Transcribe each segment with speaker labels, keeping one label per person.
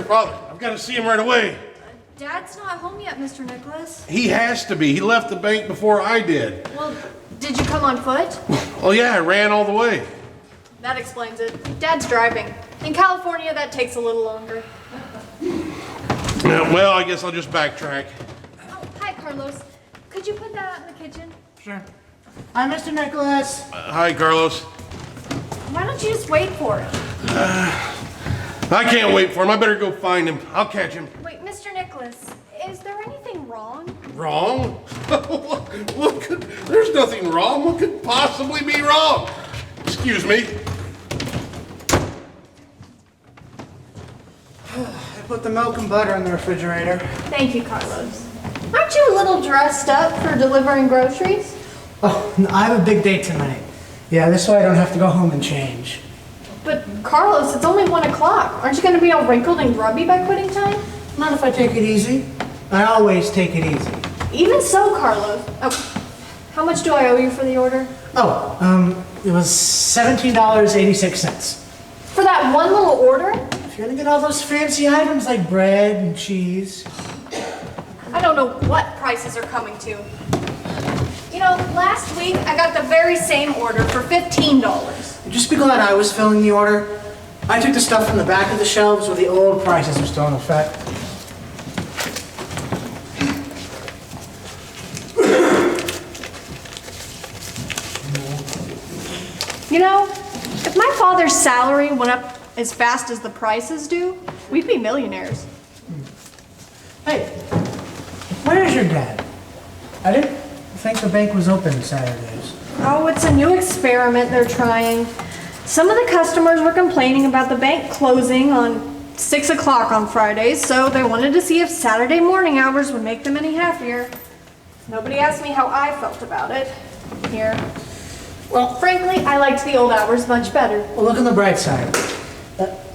Speaker 1: father. I've got to see him right away.
Speaker 2: Dad's not home yet, Mr. Nicholas.
Speaker 1: He has to be. He left the bank before I did.
Speaker 2: Well, did you come on foot?
Speaker 1: Oh yeah, I ran all the way.
Speaker 2: That explains it. Dad's driving. In California, that takes a little longer.
Speaker 1: Yeah, well, I guess I'll just backtrack.
Speaker 2: Oh, hi, Carlos. Could you put that out in the kitchen?
Speaker 3: Sure. Hi, Mr. Nicholas.
Speaker 1: Hi, Carlos.
Speaker 2: Why don't you just wait for him?
Speaker 1: I can't wait for him. I better go find him. I'll catch him.
Speaker 2: Wait, Mr. Nicholas, is there anything wrong?
Speaker 1: Wrong? What could, there's nothing wrong. What could possibly be wrong? Excuse me.
Speaker 3: I put the milk and butter in the refrigerator.
Speaker 2: Thank you, Carlos. Aren't you a little dressed up for delivering groceries?
Speaker 3: Oh, I have a big date tonight. Yeah, this way I don't have to go home and change.
Speaker 2: But, Carlos, it's only 1 o'clock. Aren't you going to be all wrinkled and grubby by quitting time?
Speaker 3: Not if I take it easy. I always take it easy.
Speaker 2: Even so, Carlos. Oh, how much do I owe you for the order?
Speaker 3: Oh, it was $17.86.
Speaker 2: For that one little order?
Speaker 3: If you're gonna get all those fancy items like bread and cheese.
Speaker 2: I don't know what prices are coming to. You know, last week I got the very same order for $15.
Speaker 3: Just be glad I was filling the order. I took the stuff from the back of the shelves where the old prices were still in effect.
Speaker 2: You know, if my father's salary went up as fast as the prices do, we'd be millionaires.
Speaker 3: Hey, where's your dad? I didn't think the bank was open Saturdays.
Speaker 2: Oh, it's a new experiment they're trying. Some of the customers were complaining about the bank closing on 6 o'clock on Fridays, so they wanted to see if Saturday morning hours would make them any happier. Nobody asked me how I felt about it. Here. Well, frankly, I liked the old hours much better.
Speaker 3: Well, look on the bright side.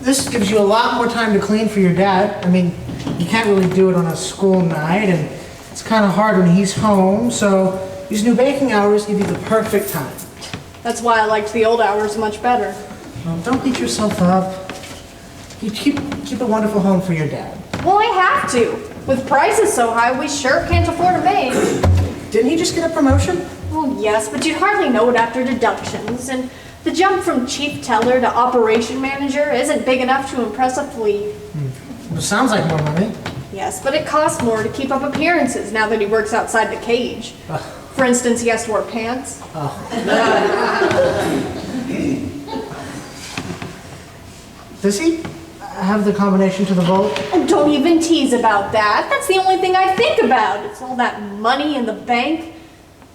Speaker 3: This gives you a lot more time to clean for your dad. I mean, you can't really do it on a school night, and it's kind of hard when he's home, so these new baking hours give you the perfect time.
Speaker 2: That's why I liked the old hours much better.
Speaker 3: Well, don't beat yourself up. You keep a wonderful home for your dad.
Speaker 2: Well, I have to. With prices so high, we sure can't afford a maid.
Speaker 3: Didn't he just get a promotion?
Speaker 2: Well, yes, but you'd hardly know it after deductions, and the jump from chief teller to operation manager isn't big enough to impress a flea.
Speaker 3: Well, sounds like more money.
Speaker 2: Yes, but it costs more to keep up appearances now that he works outside the cage. For instance, he has to wear pants.
Speaker 3: Does he have the combination to the vault?
Speaker 2: Oh, don't even tease about that. That's the only thing I think about. It's all that money in the bank.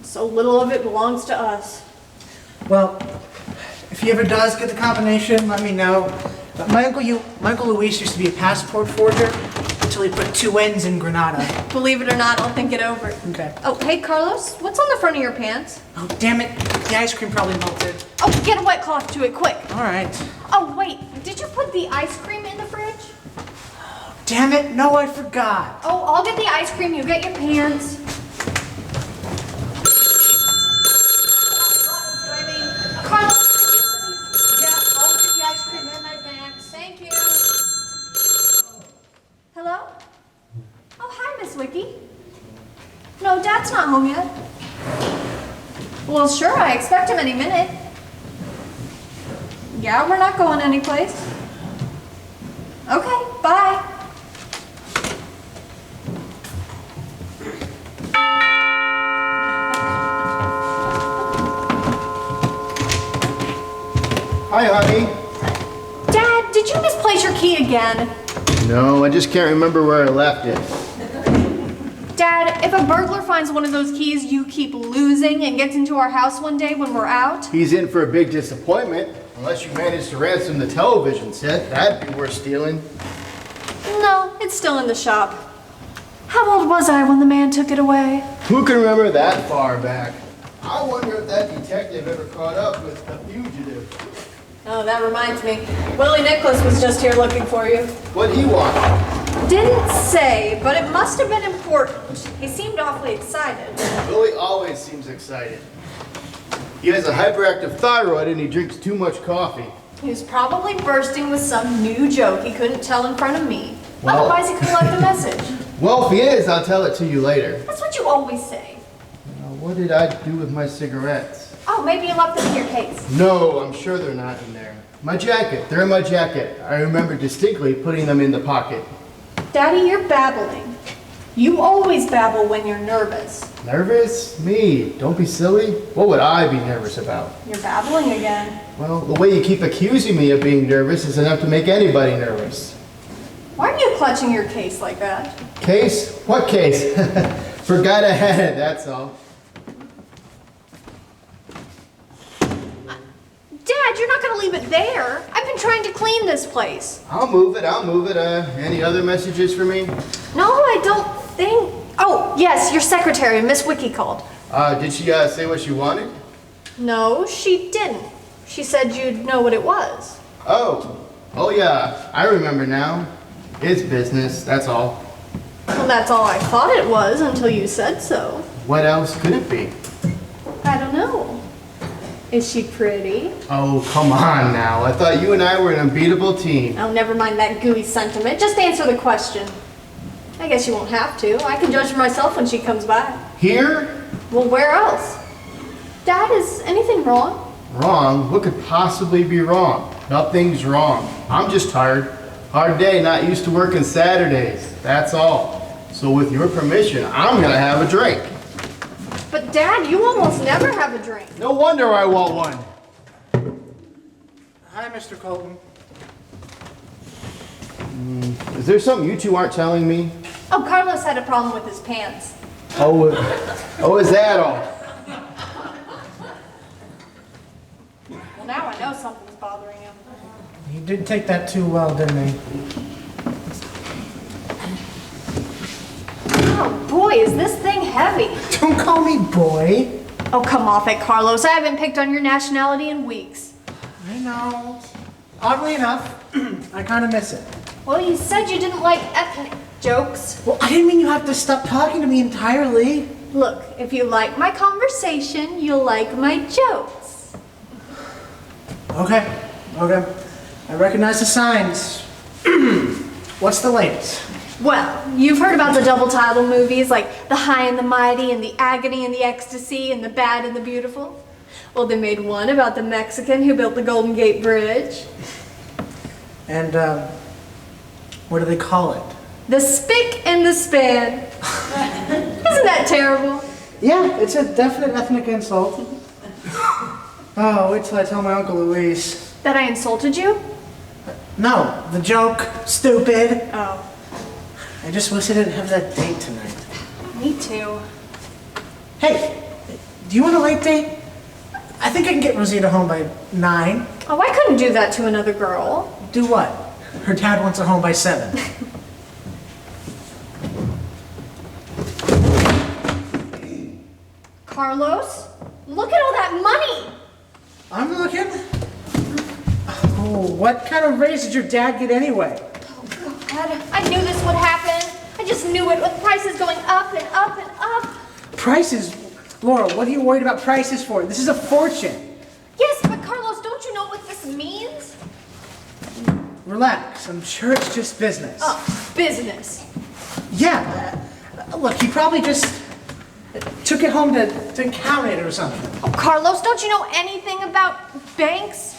Speaker 2: So little of it belongs to us.
Speaker 3: Well, if he ever does get the combination, let me know. My Uncle Luis used to be a passport forger until he put 2 N's in Granada.
Speaker 2: Believe it or not, I'll think it over.
Speaker 3: Okay.
Speaker 2: Oh, hey, Carlos, what's on the front of your pants?
Speaker 3: Oh, damn it. The ice cream probably melted.
Speaker 2: Oh, get a wet cloth to it, quick.
Speaker 3: All right.
Speaker 2: Oh, wait, did you put the ice cream in the fridge?
Speaker 3: Damn it. No, I forgot.
Speaker 2: Oh, I'll get the ice cream, you get your pants. Carlos, could you please? Yeah, I'll get the ice cream in my pants. Thank you. Hello? Oh, hi, Miss Wiki. No, Dad's not home yet. Well, sure, I expect him any minute. Yeah, we're not going anyplace. Okay, bye.
Speaker 4: Hi, honey.
Speaker 2: Dad, did you misplace your key again?
Speaker 4: No, I just can't remember where I left it.
Speaker 2: Dad, if a burglar finds one of those keys you keep losing and gets into our house one day when we're out?
Speaker 4: He's in for a big disappointment. Unless you manage to ransom the television set, that'd be worth stealing.
Speaker 2: No, it's still in the shop. How old was I when the man took it away?
Speaker 4: Who can remember that far back? I wonder if that detective ever caught up with the fugitive.
Speaker 2: Oh, that reminds me. Willie Nicholas was just here looking for you.
Speaker 4: What'd he want?
Speaker 2: Didn't say, but it must have been important. He seemed awfully excited.
Speaker 4: Billy always seems excited. He has a hyperactive thyroid and he drinks too much coffee.
Speaker 2: He was probably bursting with some new joke he couldn't tell in front of me.
Speaker 4: Well-
Speaker 2: Otherwise, he could have left a message.
Speaker 4: Well, if he is, I'll tell it to you later.
Speaker 2: That's what you always say.
Speaker 4: Now, what did I do with my cigarettes?
Speaker 2: Oh, maybe you left them in your case.
Speaker 4: No, I'm sure they're not in there. My jacket, they're in my jacket. I remember distinctly putting them in the pocket.
Speaker 2: Daddy, you're babbling. You always babble when you're nervous.
Speaker 4: Nervous? Me? Don't be silly. What would I be nervous about?
Speaker 2: You're babbling again.
Speaker 4: Well, the way you keep accusing me of being nervous is enough to make anybody nervous.
Speaker 2: Why are you clutching your case like that?
Speaker 4: Case? What case? Forgot I had it, that's all.
Speaker 2: Dad, you're not gonna leave it there. I've been trying to clean this place.
Speaker 4: I'll move it, I'll move it. Any other messages for me?
Speaker 2: No, I don't think... Oh, yes, your secretary, Miss Wiki called.
Speaker 4: Did she say what she wanted?
Speaker 2: No, she didn't. She said you'd know what it was.
Speaker 4: Oh yeah, I remember now. It's business, that's all.
Speaker 2: Well, that's all I thought it was until you said so.
Speaker 4: What else could it be?
Speaker 2: I don't know. Is she pretty?
Speaker 4: Oh, come on now. I thought you and I were an unbeatable team.
Speaker 2: Oh, never mind that gooey sentiment. Just answer the question. I guess you won't have to. I can judge for myself when she comes by.
Speaker 4: Here?
Speaker 2: Well, where else? Dad, is anything wrong?
Speaker 4: Wrong? What could possibly be wrong? Nothing's wrong. I'm just tired. Hard day, not used to working Saturdays. That's all. So with your permission, I'm gonna have a drink.
Speaker 2: But Dad, you almost never have a drink.
Speaker 4: No wonder I want one.
Speaker 3: Hi, Mr. Colton.
Speaker 4: Is there something you two aren't telling me?
Speaker 2: Oh, Carlos had a problem with his pants.
Speaker 4: Oh, is that all?
Speaker 2: Well, now I know something's bothering him.
Speaker 3: He did take that too well, didn't he?
Speaker 2: Oh boy, is this thing heavy.
Speaker 3: Don't call me boy.
Speaker 2: Oh, come off it, Carlos. I haven't picked on your nationality in weeks.
Speaker 3: I know. Oddly enough, I kind of miss it.
Speaker 2: Well, you said you didn't like ethnic jokes.
Speaker 3: Well, I didn't mean you have to stop talking to me entirely.
Speaker 2: Look, if you like my conversation, you'll like my jokes.
Speaker 3: Okay. I recognize the signs. What's the latest?
Speaker 2: Well, you've heard about the double title movies like The High and the Mighty and The Agony and the Ecstasy and The Bad and the Beautiful? Well, they made one about the Mexican who built the Golden Gate Bridge.
Speaker 3: And, what do they call it?
Speaker 2: The Spick and the Span. Isn't that terrible?
Speaker 3: Yeah, it's a definite ethnic insult. Oh, wait till I tell my Uncle Luis.
Speaker 2: That I insulted you?
Speaker 3: No, the joke, stupid.
Speaker 2: Oh,
Speaker 3: I just wish I didn't have that date tonight.
Speaker 2: me too.
Speaker 3: Hey, do you want a late date? I think I can get Rosita home by 9.
Speaker 2: Oh, I couldn't do that to another girl.
Speaker 3: Do what? Her dad wants her home by 7.
Speaker 2: Carlos, look at all that money.
Speaker 3: I'm looking. Oh, what kind of raise did your dad get anyway?
Speaker 2: Oh, God, I knew this would happen. I just knew it with prices going up and up and up.
Speaker 3: Prices? Laura, what are you worried about prices for? This is a fortune.
Speaker 2: Yes, but Carlos, don't you know what this means?
Speaker 3: Relax, I'm sure it's just business.
Speaker 2: Oh, business.
Speaker 3: Yeah, look, he probably just took it home to count it or something.
Speaker 2: Oh, Carlos, don't you know anything about banks?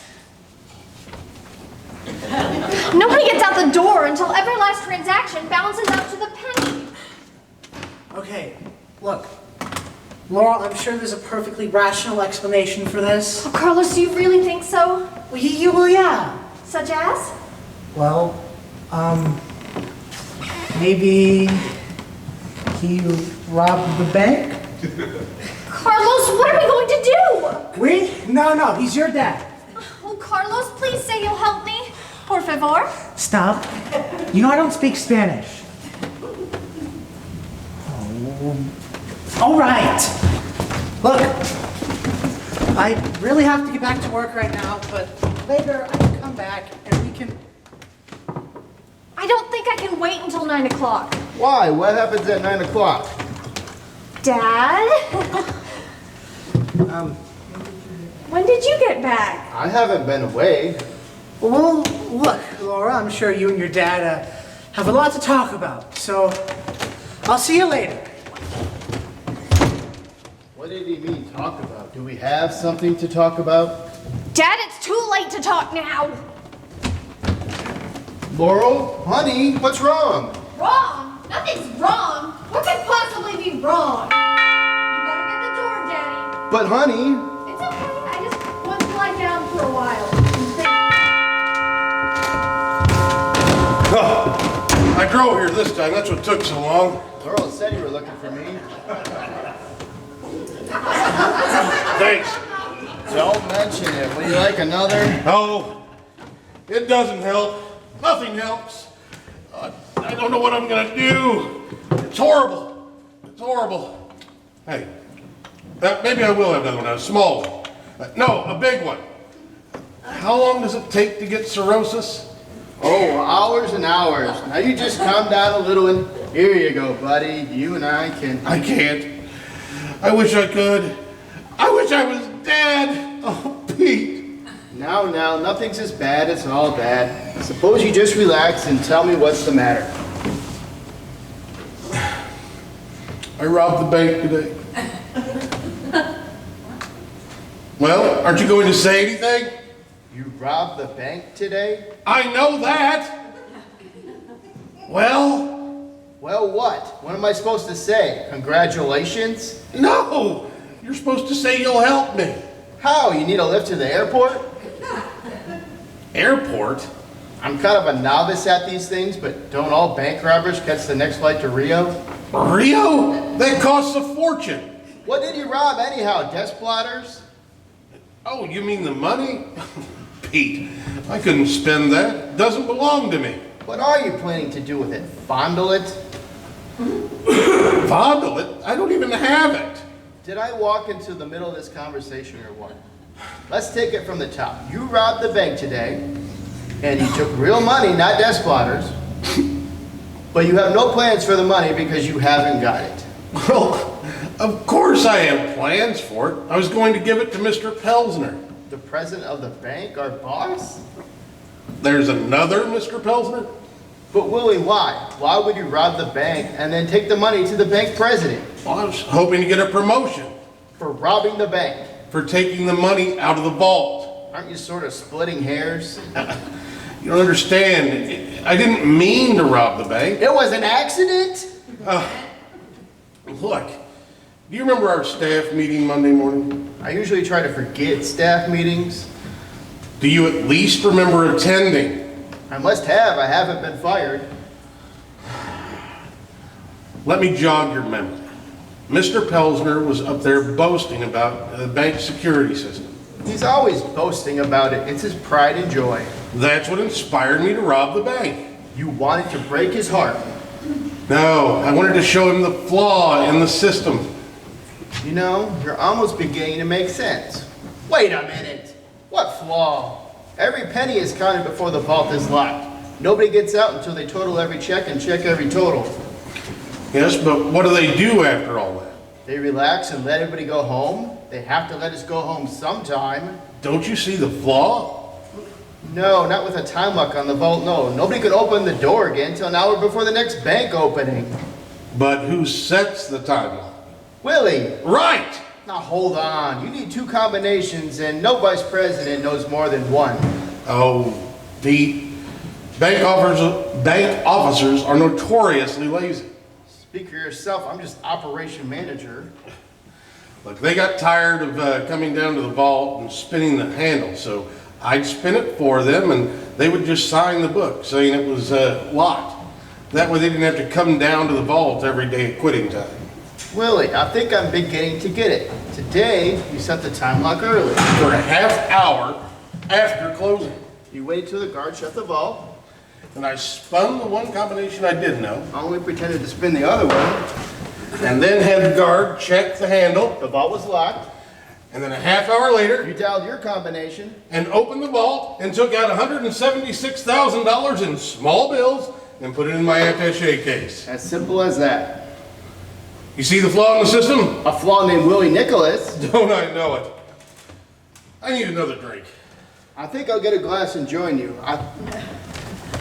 Speaker 2: Nobody gets out the door until every last transaction balances out to the penny.
Speaker 3: Okay, look. Laura, I'm sure there's a perfectly rational explanation for this.
Speaker 2: Oh, Carlos, do you really think so?
Speaker 3: Well, yeah.
Speaker 2: Such as?
Speaker 3: Well, maybe he robbed the bank?
Speaker 2: Carlos, what are we going to do?
Speaker 3: We? No, he's your dad.
Speaker 2: Oh, Carlos, please say you'll help me. Por favor.
Speaker 3: Stop. You know I don't speak Spanish. Oh. All right. Look, I really have to get back to work right now, but later I can come back and we can...
Speaker 2: I don't think I can wait until 9 o'clock.
Speaker 4: Why? What happens at 9 o'clock?
Speaker 2: Dad? When did you get back?
Speaker 4: I haven't been away.
Speaker 3: Well, look, Laura, I'm sure you and your dad have a lot to talk about. So I'll see you later.
Speaker 4: What did he mean, talk about? Do we have something to talk about?
Speaker 2: Dad, it's too late to talk now.
Speaker 4: Laurel, honey, what's wrong?
Speaker 2: Wrong? Nothing's wrong. What could possibly be wrong? You better get the door, Daddy.
Speaker 4: But honey,
Speaker 2: It's okay. I just want to lie down for a while.
Speaker 1: I drove here this time, that's what took so long.
Speaker 4: Laurel said you were looking for me.
Speaker 1: Thanks.
Speaker 4: Don't mention it. Would you like another?
Speaker 1: No, it doesn't help. Nothing helps. I don't know what I'm gonna do. It's horrible. It's horrible. Hey, maybe I will have another one, a small one. No, a big one. How long does it take to get cirrhosis?
Speaker 4: Oh, hours and hours. Now you just calm down a little and here you go, buddy. You and I can.
Speaker 1: I can't. I wish I could. I wish I was dead. Oh, Pete.
Speaker 4: Now, nothing's as bad as all bad. Suppose you just relax and tell me what's the matter.
Speaker 1: I robbed the bank today. Well, aren't you going to say anything?
Speaker 4: You robbed the bank today?
Speaker 1: I know that. Well,
Speaker 4: Well, what? What am I supposed to say? Congratulations?
Speaker 1: no. You're supposed to say you'll help me.
Speaker 4: How? You need a lift to the airport?
Speaker 1: Airport?
Speaker 4: I'm kind of a novice at these things, but don't all bank robbers catch the next flight to Rio?
Speaker 1: Rio? That costs a fortune.
Speaker 4: What did you rob anyhow? Desk blotters?
Speaker 1: Oh, you mean the money? Pete, I couldn't spend that. It doesn't belong to me.
Speaker 4: What are you planning to do with it? Fondle it?
Speaker 1: Fondle it? I don't even have it.
Speaker 4: Did I walk into the middle of this conversation or what? Let's take it from the top. You robbed the bank today, and you took real money, not desk blotters. But you have no plans for the money because you haven't got it.
Speaker 1: Well, of course I have plans for it. I was going to give it to Mr. Pelsner.
Speaker 4: The president of the bank, our boss?
Speaker 1: There's another Mr. Pelsner?
Speaker 4: But Willie, why? Why would you rob the bank and then take the money to the bank president?
Speaker 1: Well, I was hoping to get a promotion
Speaker 4: For robbing the bank.
Speaker 1: for taking the money out of the vault.
Speaker 4: Aren't you sort of splitting hairs?
Speaker 1: You don't understand. I didn't mean to rob the bank.
Speaker 4: It was an accident?
Speaker 1: Look, do you remember our staff meeting Monday morning?
Speaker 4: I usually try to forget staff meetings.
Speaker 1: Do you at least remember attending?
Speaker 4: I must have. I haven't been fired.
Speaker 1: Let me jog your memory. Mr. Pelsner was up there boasting about the bank security system.
Speaker 4: He's always boasting about it. It's his pride and joy.
Speaker 1: That's what inspired me to rob the bank.
Speaker 4: You wanted to break his heart.
Speaker 1: No, I wanted to show him the flaw in the system.
Speaker 4: You know, you're almost beginning to make sense. Wait a minute. What flaw? Every penny is counted before the vault is locked. Nobody gets out until they total every check and check every total.
Speaker 1: Yes, but what do they do after all that?
Speaker 4: They relax and let everybody go home. They have to let us go home sometime.
Speaker 1: Don't you see the flaw?
Speaker 4: No, not with a time lock on the vault, no. Nobody could open the door again until an hour before the next bank opening.
Speaker 1: But who sets the time lock?
Speaker 4: Willie,
Speaker 1: Right!
Speaker 4: now hold on. You need two combinations and no vice president knows more than one.
Speaker 1: Oh, Pete, bank officers are notoriously lazy.
Speaker 4: Speak for yourself, I'm just operation manager.
Speaker 1: Look, they got tired of coming down to the vault and spinning the handle, so I'd spin it for them and they would just sign the book saying it was locked. That way they didn't have to come down to the vault every day at quitting time.
Speaker 4: Willie, I think I'm beginning to get it. Today, you set the time lock early.
Speaker 1: For a half hour after closing.
Speaker 4: You waited till the guard shut the vault.
Speaker 1: And I spun the one combination I did know,
Speaker 4: I only pretended to spin the other one.
Speaker 1: and then had the guard check the handle,
Speaker 4: The vault was locked.
Speaker 1: and then a half hour later,
Speaker 4: You dialed your combination.
Speaker 1: and opened the vault and took out $176,000 in small bills and put it in my attaché case.
Speaker 4: As simple as that.
Speaker 1: You see the flaw in the system?
Speaker 4: A flaw named Willie Nicholas.
Speaker 1: Don't I know it? I need another drink.
Speaker 4: I think I'll get a glass and join you.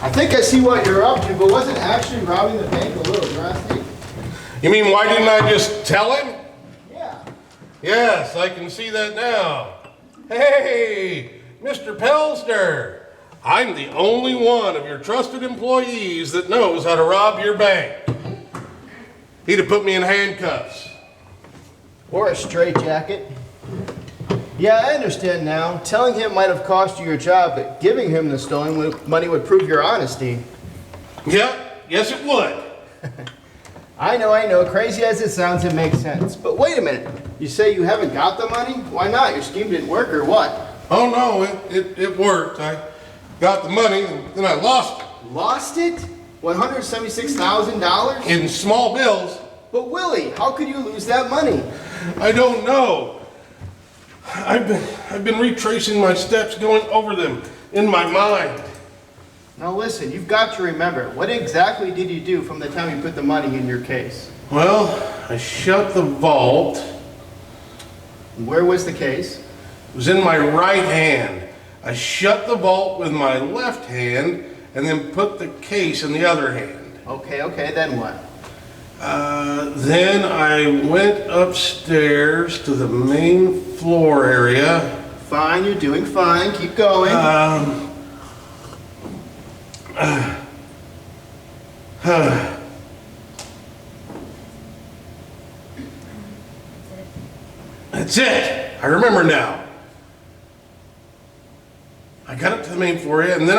Speaker 4: I think I see what you're up to, but wasn't actually robbing the bank a little drastic?
Speaker 1: You mean, why didn't I just tell him?
Speaker 4: Yeah.
Speaker 1: Yes, I can see that now. Hey, Mr. Pelsner. I'm the only one of your trusted employees that knows how to rob your bank. He'd have put me in handcuffs.
Speaker 4: Or a straitjacket. Yeah, I understand now. Telling him might have cost you your job, but giving him the stolen money would prove your honesty.
Speaker 1: Yep, yes it would.
Speaker 4: I know. Crazy as it sounds, it makes sense. But wait a minute. You say you haven't got the money? Why not? Your scheme didn't work or what?
Speaker 1: Oh no, it worked. I got the money and then I lost it.
Speaker 4: Lost it? $176,000?
Speaker 1: In small bills.
Speaker 4: But Willie, how could you lose that money?
Speaker 1: I don't know. I've been retracing my steps, going over them in my mind.
Speaker 4: Now listen, you've got to remember, what exactly did you do from the time you put the money in your case?
Speaker 1: Well, I shut the vault.
Speaker 4: Where was the case?
Speaker 1: It was in my right hand. I shut the vault with my left hand and then put the case in the other hand.
Speaker 4: Okay, then what?
Speaker 1: Then I went upstairs to the main floor area.
Speaker 4: Fine, you're doing fine. Keep going.
Speaker 1: That's it. I remember now. I got up to the main floor area, and then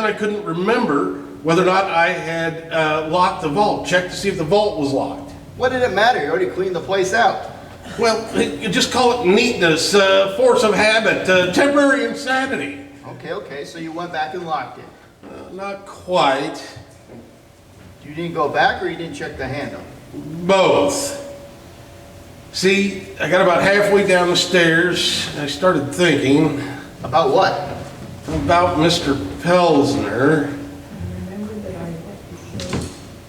Speaker 1: I couldn't remember whether or not I had locked the vault. Checked to see if the vault was locked.
Speaker 4: What did it matter? You already cleaned the place out.
Speaker 1: Well, you just call it neatness, force of habit, temporary insanity.
Speaker 4: Okay, so you went back and locked it.
Speaker 1: Not quite.
Speaker 4: You didn't go back or you didn't check the handle?
Speaker 1: Both. See, I got about halfway down the stairs, and I started thinking
Speaker 4: About what?
Speaker 1: about Mr. Pelsner.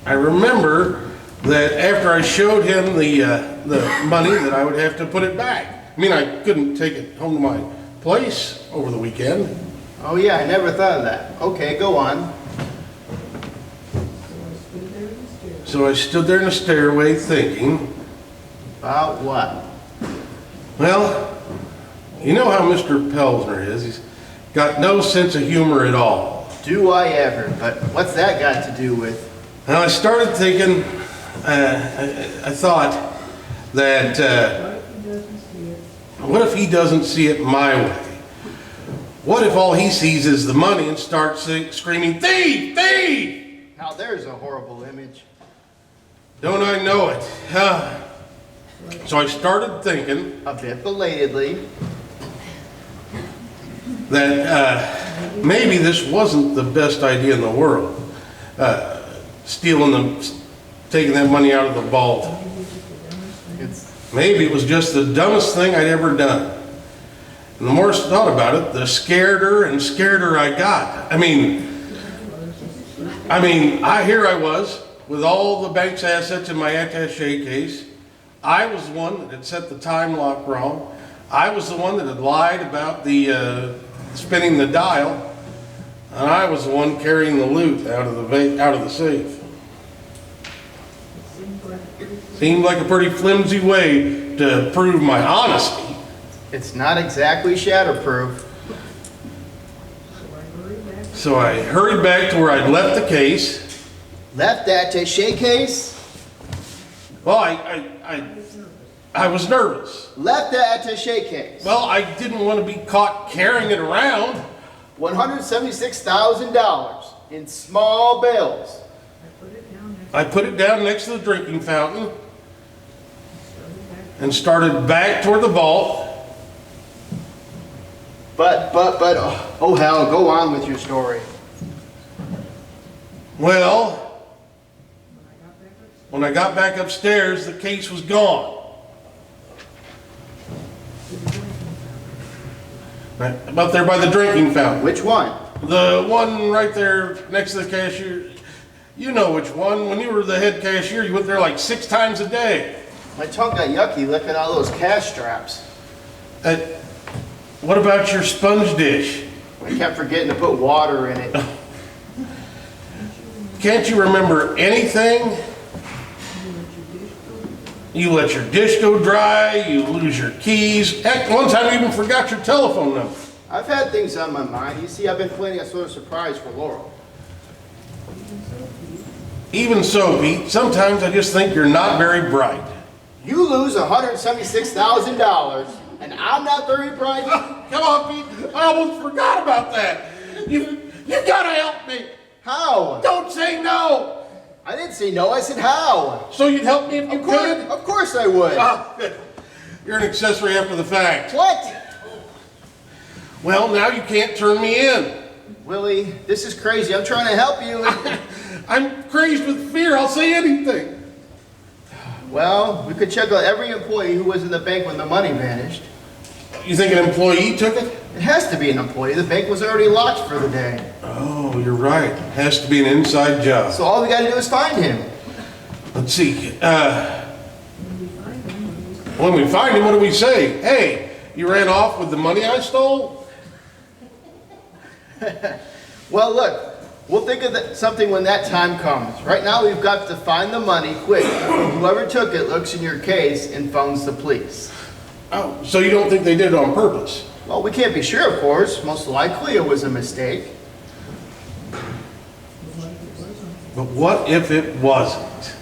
Speaker 1: I remember that after I showed him the money that I would have to put it back. I mean, I couldn't take it home to my place over the weekend.
Speaker 4: Oh yeah, I never thought of that. Okay, go on.
Speaker 1: So I stood there in the stairway thinking,
Speaker 4: About what?
Speaker 1: well, you know how Mr. Pelsner is. He's got no sense of humor at all.
Speaker 4: Do I ever? But what's that got to do with?
Speaker 1: And I started thinking, I thought that, what if he doesn't see it my way? What if all he sees is the money and starts screaming, thief, thief?
Speaker 4: Now there's a horrible image.
Speaker 1: Don't I know it? So I started thinking
Speaker 4: A bit belatedly.
Speaker 1: that maybe this wasn't the best idea in the world. Taking that money out of the vault. Maybe it was just the dumbest thing I'd ever done. And the more I thought about it, the scareder and scareder I got. I mean, here I was with all the bank's assets in my attaché case. I was the one that had set the time lock wrong. I was the one that had lied about the spinning the dial, and I was the one carrying the loot out of the safe. Seemed like a pretty flimsy way to prove my honesty.
Speaker 4: It's not exactly shatterproof.
Speaker 1: So I hurried back to where I'd left the case.
Speaker 4: Left that attaché case?
Speaker 1: Well, I was nervous.
Speaker 4: Left that attaché case.
Speaker 1: Well, I didn't want to be caught carrying it around.
Speaker 4: $176,000 in small bills.
Speaker 1: I put it down next to the drinking fountain and started back toward the vault.
Speaker 4: But, oh hell, go on with your story.
Speaker 1: Well, when I got back upstairs, the case was gone. About there by the drinking fountain.
Speaker 4: Which one?
Speaker 1: The one right there next to the cashier. You know which one. When you were the head cashier, you went there like 6 times a day.
Speaker 4: My tongue got yucky licking all those cash straps.
Speaker 1: What about your sponge dish?
Speaker 4: I kept forgetting to put water in it.
Speaker 1: Can't you remember anything? You let your dish go dry, you lose your keys. Heck, one time you even forgot your telephone number.
Speaker 4: I've had things on my mind. You see, I've been planning a sort of surprise for Laurel.
Speaker 1: Even so, Pete, sometimes I just think you're not very bright.
Speaker 4: You lose $176,000, and I'm not very bright.
Speaker 1: Come on, Pete, I almost forgot about that. You gotta help me.
Speaker 4: How?
Speaker 1: Don't say no.
Speaker 4: I didn't say no, I said how.
Speaker 1: So you'd help me if you could?
Speaker 4: Of course I would.
Speaker 1: Ah, good. You're an accessory after the fact.
Speaker 4: What?
Speaker 1: Well, now you can't turn me in.
Speaker 4: Willie, this is crazy. I'm trying to help you.
Speaker 1: I'm crazed with fear. I'll say anything.
Speaker 4: Well, we could check out every employee who was in the bank when the money vanished.
Speaker 1: You think an employee took it?
Speaker 4: It has to be an employee. The bank was already locked for the day.
Speaker 1: Oh, you're right. Has to be an inside job.
Speaker 4: So all we gotta do is find him.
Speaker 1: Let's see. When we find him, what do we say? Hey, you ran off with the money I stole?
Speaker 4: Well, look, we'll think of something when that time comes. Right now, we've got to find the money quick. Whoever took it looks in your case and phones the police.
Speaker 1: Oh, so you don't think they did it on purpose?
Speaker 4: Well, we can't be sure, of course. Most likely it was a mistake.
Speaker 1: But what if it wasn't?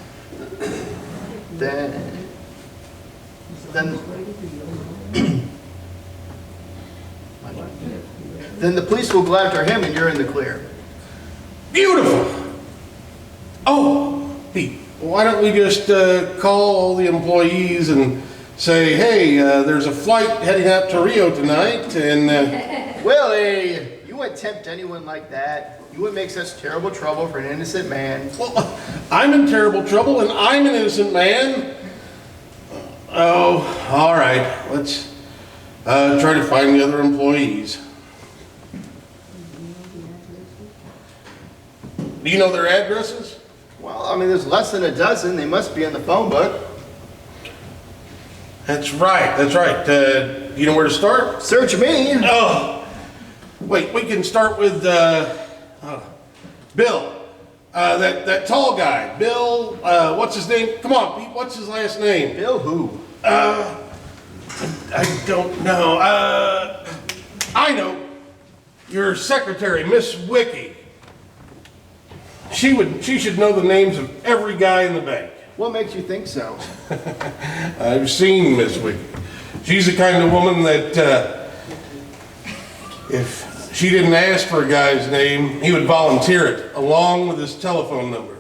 Speaker 4: Then the police will go after him and you're in the clear.
Speaker 1: Beautiful! Oh, Pete, why don't we just call all the employees and say, hey, there's a flight heading out to Rio tonight, and...
Speaker 4: Willie, you wouldn't tempt anyone like that. You wouldn't make such terrible trouble for an innocent man.
Speaker 1: Well, I'm in terrible trouble, and I'm an innocent man. Oh, all right. Let's try to find the other employees. Do you know their addresses?
Speaker 4: Well, I mean, there's less than a dozen. They must be in the phone book.
Speaker 1: That's right, that's right. You know where to start?
Speaker 4: Search me.
Speaker 1: Oh, wait, we can start with Bill. That tall guy. Bill, what's his name? Come on, Pete, what's his last name?
Speaker 4: Bill who?
Speaker 1: I don't know. I know. Your secretary, Miss Wiki. She should know the names of every guy in the bank.
Speaker 4: What makes you think so?
Speaker 1: I've seen Miss Wiki. She's the kind of woman that if she didn't ask for a guy's name, he would volunteer it, along with his telephone number.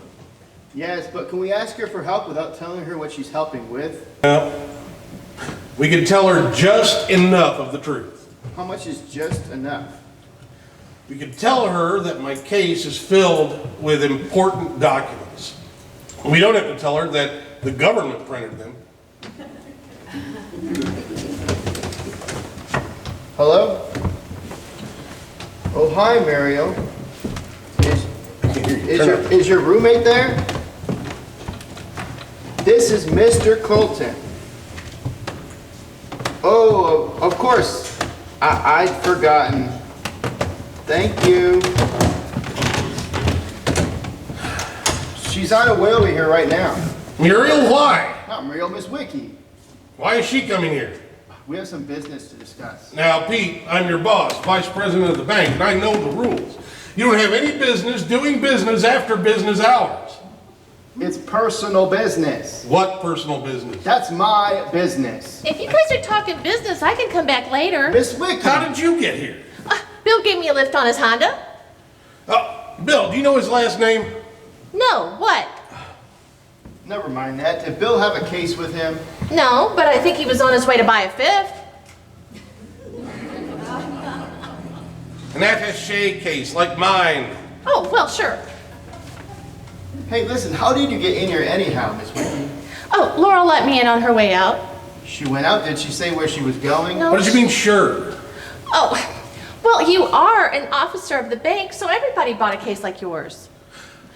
Speaker 4: Yes, but can we ask her for help without telling her what she's helping with?
Speaker 1: Well, we could tell her just enough of the truth.
Speaker 4: How much is just enough?
Speaker 1: We could tell her that my case is filled with important documents. We don't have to tell her that the government printed them.
Speaker 4: Hello? Oh, hi, Mario. Is your roommate there? This is Mr. Colton. Oh, of course. I'd forgotten. Thank you. She's on her way over here right now.
Speaker 1: Muriel, why?
Speaker 4: Not Muriel, Miss Wiki.
Speaker 1: Why is she coming here?
Speaker 4: We have some business to discuss.
Speaker 1: Now, Pete, I'm your boss, vice president of the bank, and I know the rules. You don't have any business doing business after business hours.
Speaker 4: It's personal business.
Speaker 1: What personal business?
Speaker 4: That's my business.
Speaker 5: If you guys are talking business, I can come back later.
Speaker 4: Miss Wiki.
Speaker 1: How did you get here?
Speaker 5: Bill gave me a lift on his Honda.
Speaker 1: Bill, do you know his last name?
Speaker 5: No, what?
Speaker 4: Never mind that. Did Bill have a case with him?
Speaker 5: No, but I think he was on his way to buy a fifth.
Speaker 1: An attaché case, like mine.
Speaker 5: Oh, well, sure.
Speaker 4: Hey, listen, how did you get in here anyhow, Miss Wiki?
Speaker 5: Oh, Laurel let me in on her way out.
Speaker 4: She went out. Did she say where she was going?
Speaker 5: No.
Speaker 1: What did you mean, sure?
Speaker 5: Oh, well, you are an officer of the bank, so everybody bought a case like yours.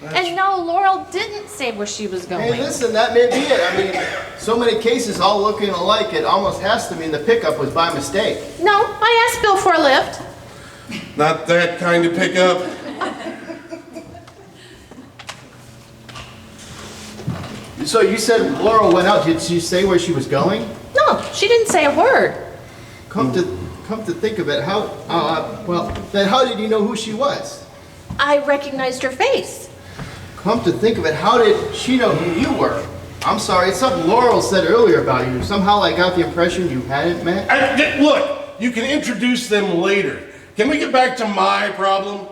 Speaker 5: And no, Laurel didn't say where she was going.
Speaker 4: Hey, listen, that may be it. I mean, so many cases all looking alike, it almost has to mean the pickup was by mistake.
Speaker 5: No, I asked Bill for a lift.
Speaker 1: Not that kind of pickup.
Speaker 4: So you said Laurel went out. Did she say where she was going?
Speaker 5: No, she didn't say a word.
Speaker 4: Come to think of it, then how did you know who she was?
Speaker 5: I recognized her face.
Speaker 4: Come to think of it, how did she know who you were? I'm sorry, it's something Laurel said earlier about you. Somehow I got the impression you hadn't met.
Speaker 1: Look, you can introduce them later. Can we get back to my problem?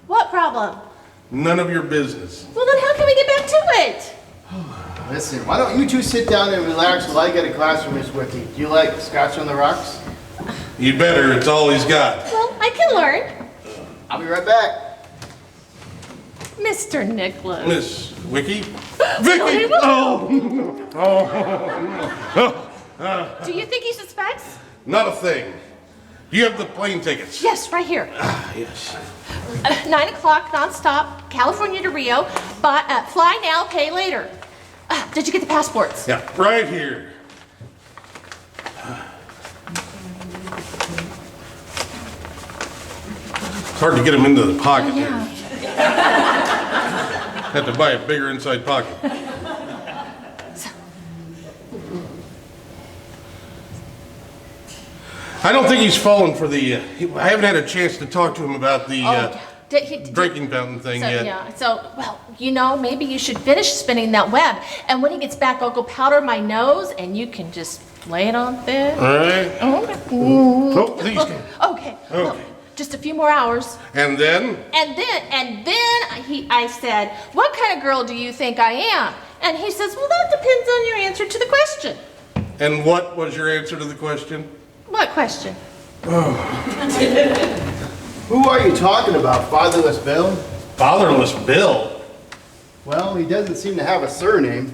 Speaker 5: What problem?
Speaker 1: None of your business.
Speaker 5: Well, then how can we get back to it?
Speaker 4: Listen, why don't you two sit down and relax while I get a glass from Miss Wiki? Do you like Scotch on the rocks?
Speaker 1: You better, it's all he's got.
Speaker 5: Well, I can learn.
Speaker 4: I'll be right back.
Speaker 5: Mr. Nicholas.
Speaker 1: Miss Wiki? Vicky! Oh!
Speaker 5: Do you think he suspects?
Speaker 1: Not a thing. Do you have the plane tickets?
Speaker 5: Yes, right here.
Speaker 1: Yes.
Speaker 5: 9 o'clock, nonstop, California to Rio. Fly now, pay later. Did you get the passports?
Speaker 1: Yeah, right here. It's hard to get them into the pocket.
Speaker 5: Yeah.
Speaker 1: Have to buy a bigger inside pocket. I don't think he's fallen for the, I haven't had a chance to talk to him about the drinking fountain thing
Speaker 5: So,
Speaker 1: yet.
Speaker 5: yeah, so, well, you know, maybe you should finish spinning that web. And when he gets back, I'll go powder my nose and you can just lay it on thick.
Speaker 1: All right.
Speaker 5: Okay.
Speaker 1: Oh, these can.
Speaker 5: Okay. Well, just a few more hours.
Speaker 1: And then?
Speaker 5: And then I said, what kind of girl do you think I am? And he says, well, that depends on your answer to the question.
Speaker 1: And what was your answer to the question?
Speaker 5: What question?
Speaker 4: Who are you talking about, Fatherless Bill?
Speaker 1: Fatherless Bill?
Speaker 4: Well, he doesn't seem to have a surname.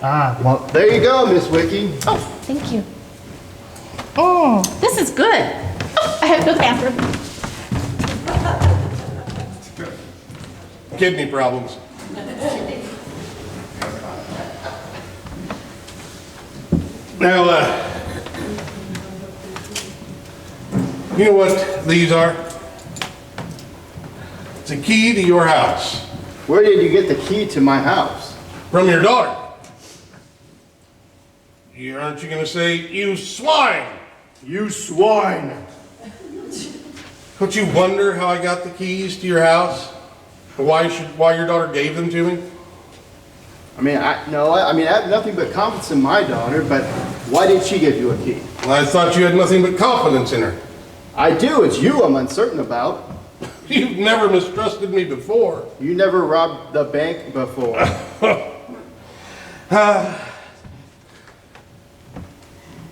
Speaker 4: Well, there you go, Miss Wiki.
Speaker 5: Oh, thank you. Oh, this is good. Oh, I have to go to the bathroom.
Speaker 1: Kidney problems. Now, you know what these are? It's a key to your house.
Speaker 4: Where did you get the key to my house?
Speaker 1: From your daughter. Aren't you going to say, you swine?
Speaker 4: You swine!
Speaker 1: Don't you wonder how I got the keys to your house? Why your daughter gave them to me?
Speaker 4: I have nothing but confidence in my daughter, but why did she give you a key?
Speaker 1: Well, I thought you had nothing but confidence in her.
Speaker 4: I do, it's you I'm uncertain about.
Speaker 1: You've never mistrusted me before.
Speaker 4: You never robbed the bank before.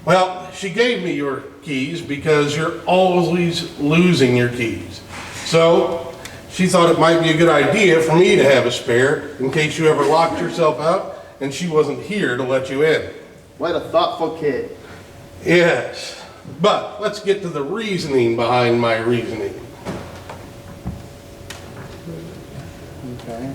Speaker 1: Well, she gave me your keys because you're always losing your keys. So, she thought it might be a good idea for me to have a spare in case you ever locked yourself out and she wasn't here to let you in.
Speaker 4: What a thoughtful kid.
Speaker 1: Yes, but let's get to the reasoning behind my reasoning.
Speaker 4: Okay.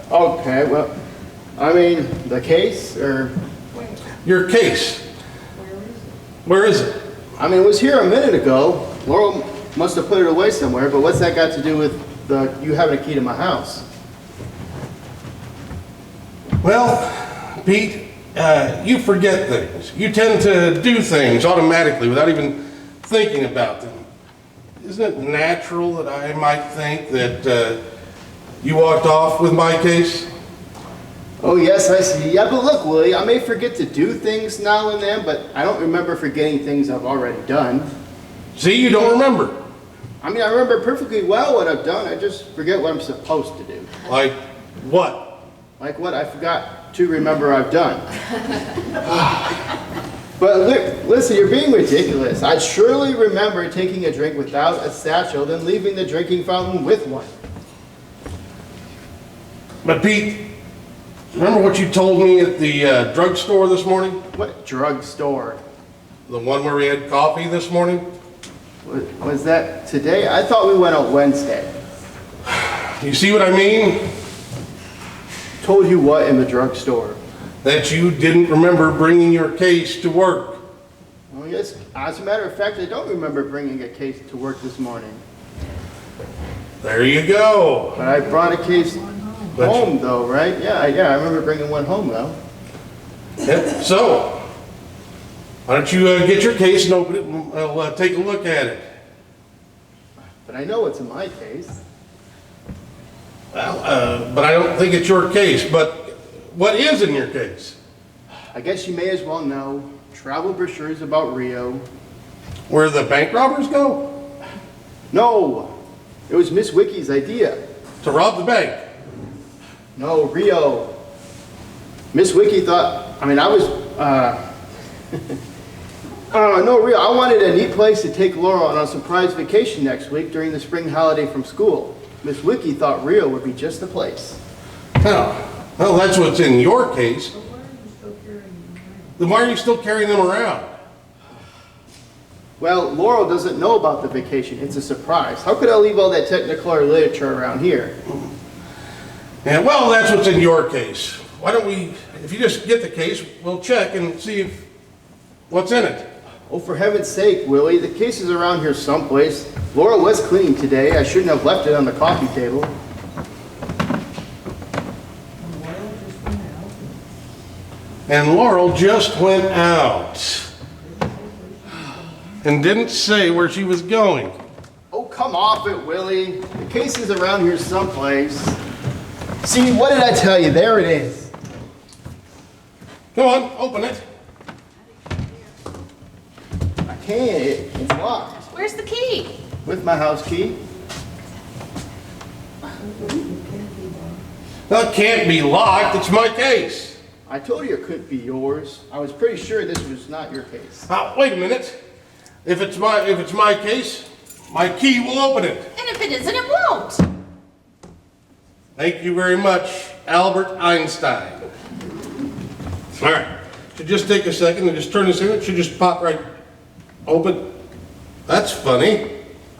Speaker 4: Okay, well, the case, or?
Speaker 1: Your case. Where is it?
Speaker 4: It was here a minute ago. Laurel must have put it away somewhere, but what's that got to do with you having a key to my house?
Speaker 1: Well, Pete, you forget things. You tend to do things automatically without even thinking about them. Isn't it natural that I might think that you walked off with my case?
Speaker 4: Oh yes, I see. Yeah, but look, Willie, I may forget to do things now and then, but I don't remember forgetting things I've already done.
Speaker 1: See, you don't remember.
Speaker 4: I remember perfectly well what I've done. I just forget what I'm supposed to do.
Speaker 1: Like what?
Speaker 4: Like what I forgot to remember I've done. But listen, you're being ridiculous. I surely remember taking a drink without a satchel, then leaving the drinking fountain with one.
Speaker 1: But Pete, remember what you told me at the drugstore this morning?
Speaker 4: What drugstore?
Speaker 1: The one where we had coffee this morning?
Speaker 4: Was that today? I thought we went out Wednesday.
Speaker 1: You see what I mean?
Speaker 4: Told you what in the drugstore?
Speaker 1: That you didn't remember bringing your case to work.
Speaker 4: Well, yes, as a matter of fact, I don't remember bringing a case to work this morning.
Speaker 1: There you go.
Speaker 4: But I brought a case home though, right? Yeah, I remember bringing one home though.
Speaker 1: Yep. So, why don't you get your case and open it and I'll take a look at it.
Speaker 4: But I know what's in my case.
Speaker 1: Well, but I don't think it's your case. But what is in your case?
Speaker 4: I guess you may as well know. Travel brochures about Rio.
Speaker 1: Where the bank robbers go?
Speaker 4: No, it was Miss Wiki's idea.
Speaker 1: To rob the bank.
Speaker 4: No, Rio. Miss Wiki thought, no, Rio. I wanted a neat place to take Laurel on a surprise vacation next week during the spring holiday from school. Miss Wiki thought Rio would be just the place.
Speaker 1: Oh, well, that's what's in your case. Then why are you still carrying them around?
Speaker 4: Well, Laurel doesn't know about the vacation. It's a surprise. How could I leave all that Technicolor literature around here?
Speaker 1: Yeah, well, that's what's in your case. Why don't we, if you just get the case, we'll check and see what's in it.
Speaker 4: Oh, for heaven's sake, Willie, the case is around here someplace. Laurel was cleaning today. I shouldn't have left it on the coffee table.
Speaker 1: And Laurel just went out and didn't say where she was going.
Speaker 4: Oh, come off it, Willie. The case is around here someplace. See, what did I tell you? There it is.
Speaker 1: Come on, open it.
Speaker 4: I can't. It's locked.
Speaker 5: Where's the key?
Speaker 4: With my house key.
Speaker 1: Well, it can't be locked. It's my case.
Speaker 4: I told you it couldn't be yours. I was pretty sure this was not your case.
Speaker 1: Wait a minute. If it's my case, my key will open it.
Speaker 5: And if it isn't, it won't.
Speaker 1: Thank you very much, Albert Einstein. All right. Should just take a second and just turn this in. It should just pop right open. That's funny.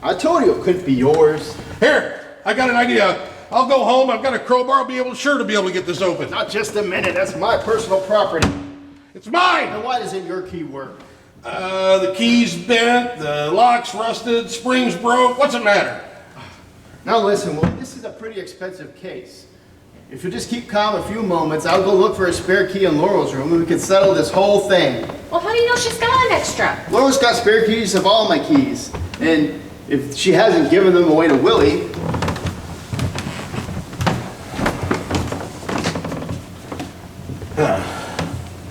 Speaker 4: I told you it couldn't be yours.
Speaker 1: Here, I got an idea. I'll go home. I've got a crowbar. I'll be sure to be able to get this open.
Speaker 4: Not just a minute. That's my personal property.
Speaker 1: It's mine.
Speaker 4: And why doesn't your key work?
Speaker 1: The key's bent. The lock's rusted. Springs broke. What's the matter?
Speaker 4: Now listen, Willie, this is a pretty expensive case. If you just keep calm a few moments, I'll go look for a spare key in Laurel's room and we can settle this whole thing.
Speaker 5: Well, how do you know she's got an extra?
Speaker 4: Laurel's got spare keys of all my keys. And if she hasn't given them away to Willie,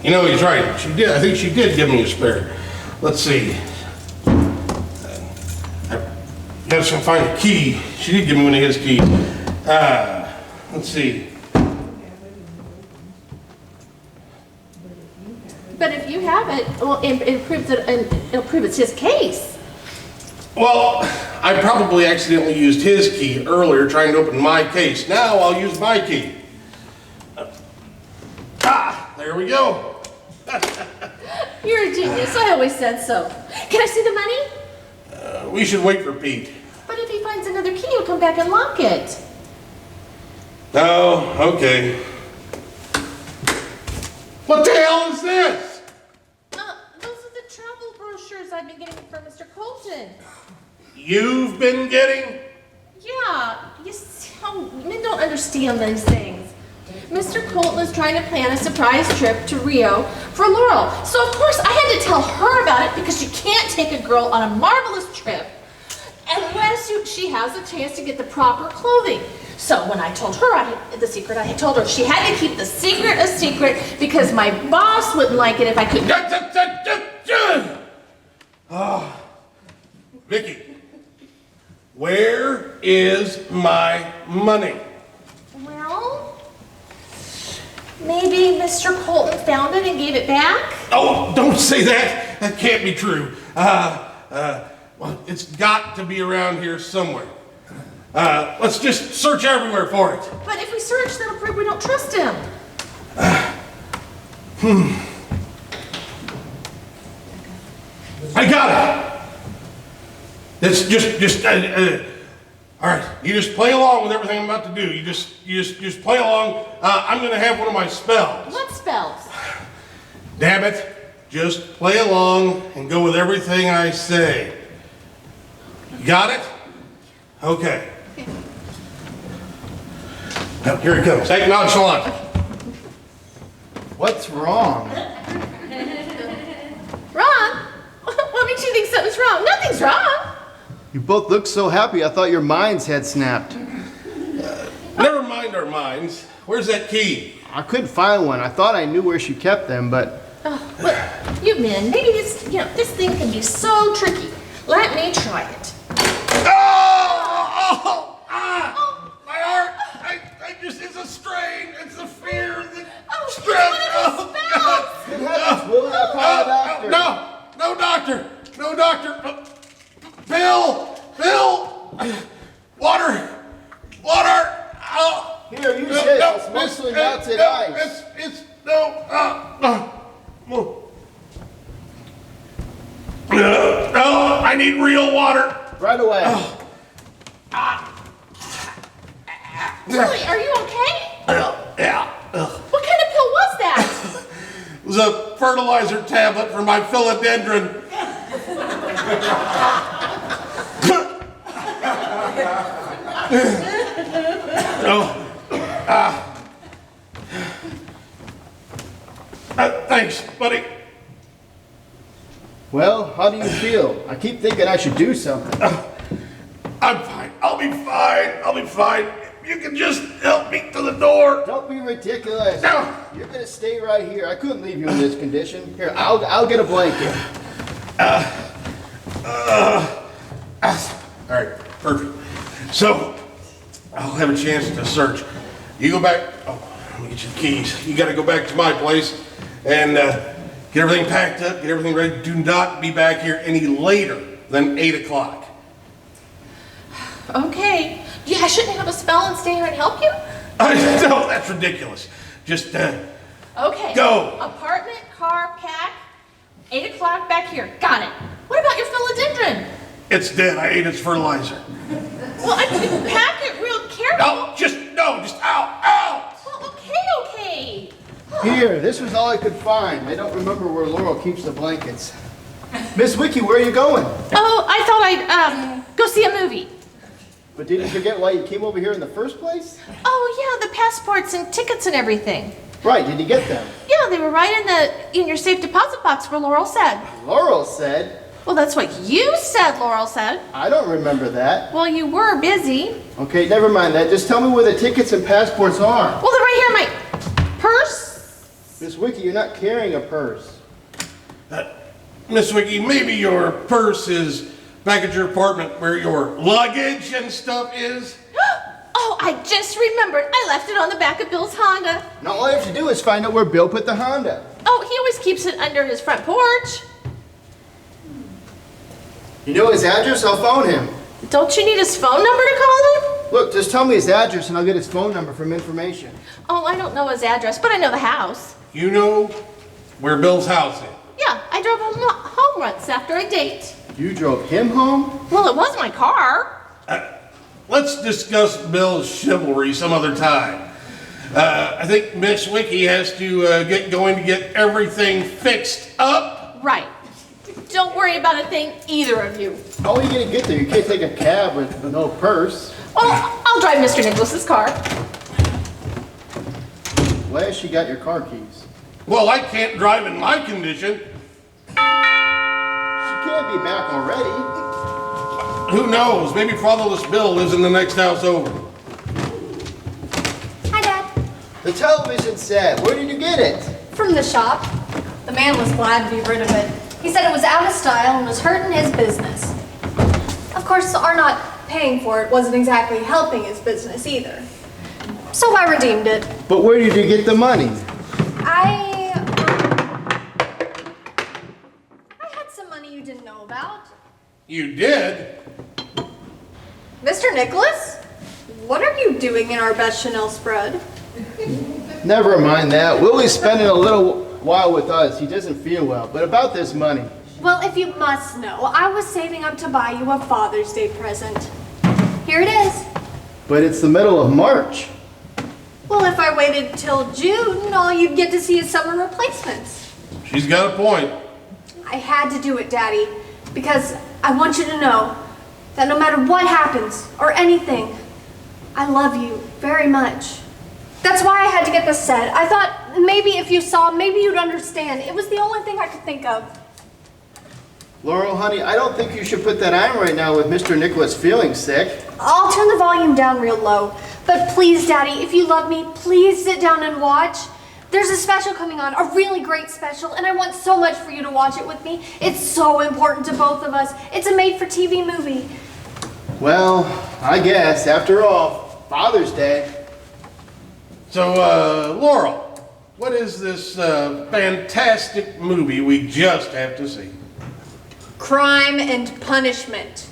Speaker 1: You know, he's right. She did. I think she did give me a spare. Let's see. I gotta find a key. She did give me one of his keys. Let's see.
Speaker 5: But if you have it, well, it proves it, and it'll prove it's his case.
Speaker 1: Well, I probably accidentally used his key earlier trying to open my case. Now I'll use my key. There we go.
Speaker 5: You're a genius. I always said so. Can I see the money?
Speaker 1: We should wait for Pete.
Speaker 5: But if he finds another key, he'll come back and lock it.
Speaker 1: Oh, okay. What the hell is this?
Speaker 5: Those are the travel brochures I've been getting from Mr. Colton.
Speaker 1: You've been getting?
Speaker 5: Yeah, you see how men don't understand these things. Mr. Colton is trying to plan a surprise trip to Rio for Laurel. So of course I had to tell her about it because you can't take a girl on a marvelous trip unless she has a chance to get the proper clothing. So when I told her the secret, I told her she had to keep the secret a secret because my boss wouldn't like it if I couldn't.
Speaker 1: Vicky, where is my money?
Speaker 5: Well, maybe Mr. Colton found it and gave it back?
Speaker 1: Oh, don't say that. That can't be true. Well, it's got to be around here somewhere. Let's just search everywhere for it.
Speaker 5: But if we search, that'll prove we don't trust him.
Speaker 1: I got it. It's just, all right, You just play along with everything I'm about to do. You just play along. I'm gonna have one of my spells.
Speaker 5: What spells?
Speaker 1: Damn it. Just play along and go with everything I say. Got it? Okay. Now, here it comes. Take nonchalant.
Speaker 4: What's wrong?
Speaker 5: Wrong? What makes you think something's wrong? Nothing's wrong.
Speaker 4: You both look so happy, I thought your minds had snapped.
Speaker 1: Never mind our minds. Where's that key?
Speaker 4: I couldn't find one. I thought I knew where she kept them, but
Speaker 5: Oh, look, you men, maybe this thing can be so tricky. Let me try it.
Speaker 1: My heart! It's a strain. It's a fear. The
Speaker 5: Oh,
Speaker 1: stress.
Speaker 5: it's one of those spells.
Speaker 4: good heavens, Willie, I'll call a doctor.
Speaker 1: No doctor. No doctor. Bill. Water. Oh.
Speaker 4: Here, you sit. It's mostly melted ice.
Speaker 1: No, I need real water.
Speaker 4: Right away.
Speaker 5: Willie, are you okay?
Speaker 1: Yeah.
Speaker 5: What kind of pill was that?
Speaker 1: It was a fertilizer tablet for my philodendron. Thanks, buddy.
Speaker 4: Well, how do you feel? I keep thinking I should do something.
Speaker 1: I'm fine. I'll be fine. You can just help me to the door.
Speaker 4: Don't be ridiculous.
Speaker 1: No.
Speaker 4: You're gonna stay right here. I couldn't leave you in this condition. Here, I'll get a blanket.
Speaker 1: All right, perfect. So, I'll have a chance to search. You go back. Oh, let me get you the keys. You got to go back to my place and get everything packed up, get everything ready. Do not be back here any later than 8 o'clock.
Speaker 5: Okay. Yeah, I shouldn't have a spell and stay here and help you?
Speaker 1: No, that's ridiculous. Just
Speaker 5: Okay.
Speaker 1: Go.
Speaker 5: Apartment, car, pack. 8 o'clock back here. Got it. What about your philodendron?
Speaker 1: it's dead. I ate its fertilizer.
Speaker 5: Well, I can pack it real careful.
Speaker 1: Just out.
Speaker 5: Well, okay.
Speaker 4: Here, this was all I could find. I don't remember where Laurel keeps the blankets. Miss Wiki, where are you going?
Speaker 5: Oh, I thought I'd go see a movie.
Speaker 4: But did you forget why you came over here in the first place?
Speaker 5: Oh yeah, the passports and tickets and everything.
Speaker 4: Right, did you get them?
Speaker 5: Yeah, they were right in your safe deposit box where Laurel said.
Speaker 4: Laurel said.
Speaker 5: Well, that's what you said, Laurel said.
Speaker 4: I don't remember that.
Speaker 5: Well, you were busy.
Speaker 4: Okay, never mind that. Just tell me where the tickets and passports are.
Speaker 5: Well, they're right here in my purse.
Speaker 4: Miss Wiki, you're not carrying a purse.
Speaker 1: Miss Wiki, maybe your purse is back at your apartment where your luggage and stuff is.
Speaker 5: Oh, I just remembered. I left it on the back of Bill's Honda.
Speaker 4: Now all you have to do is find out where Bill put the Honda.
Speaker 5: Oh, he always keeps it under his front porch.
Speaker 4: You know his address? I'll phone him.
Speaker 5: Don't you need his phone number to call him?
Speaker 4: Look, just tell me his address and I'll get his phone number from information.
Speaker 5: Oh, I don't know his address, but I know the house.
Speaker 1: You know where Bill's house is.
Speaker 5: Yeah, I drove him home once after a date.
Speaker 4: You drove him home?
Speaker 5: Well, it was my car.
Speaker 1: Let's discuss Bill's chivalry some other time. I think Miss Wiki has to get going to get everything fixed up.
Speaker 5: Right. Don't worry about a thing, either of you.
Speaker 4: How are you gonna get there? You can't take a cab with no purse.
Speaker 5: Well, I'll drive Mr. Nicholas's car.
Speaker 4: Why has she got your car keys?
Speaker 1: Well, I can't drive in my condition.
Speaker 4: She can't be back already.
Speaker 1: Who knows? Maybe Fatherless Bill lives in the next house over.
Speaker 2: Hi, Dad.
Speaker 4: The television set, where did you get it?
Speaker 2: From the shop. The man was glad to be rid of it. He said it was out of style and was hurting his business. Of course, our not paying for it wasn't exactly helping his business either. So I redeemed it.
Speaker 4: But where did you get the money?
Speaker 2: I had some money you didn't know about.
Speaker 1: You did?
Speaker 2: Mr. Nicholas? What are you doing in our best Chanel spread?
Speaker 4: Never mind that. Willie's spending a little while with us. He doesn't feel well. But about this money.
Speaker 2: Well, if you must know, I was saving up to buy you a Father's Day present. Here it is.
Speaker 4: But it's the middle of March.
Speaker 2: Well, if I waited till June, all you'd get to see is summer replacements.
Speaker 1: She's got a point.
Speaker 2: I had to do it, Daddy, because I want you to know that no matter what happens or anything, I love you very much. That's why I had to get this set. I thought maybe if you saw, maybe you'd understand. It was the only thing I could think of.
Speaker 4: Laurel, honey, I don't think you should put that on right now with Mr. Nicholas feeling sick.
Speaker 2: I'll turn the volume down real low. But please, Daddy, if you love me, please sit down and watch. There's a special coming on, a really great special, and I want so much for you to watch it with me. It's so important to both of us. It's a made-for-TV movie.
Speaker 4: Well, I guess, after all, Father's Day.
Speaker 1: So, Laurel, what is this fantastic movie we just have to see?
Speaker 2: Crime and Punishment.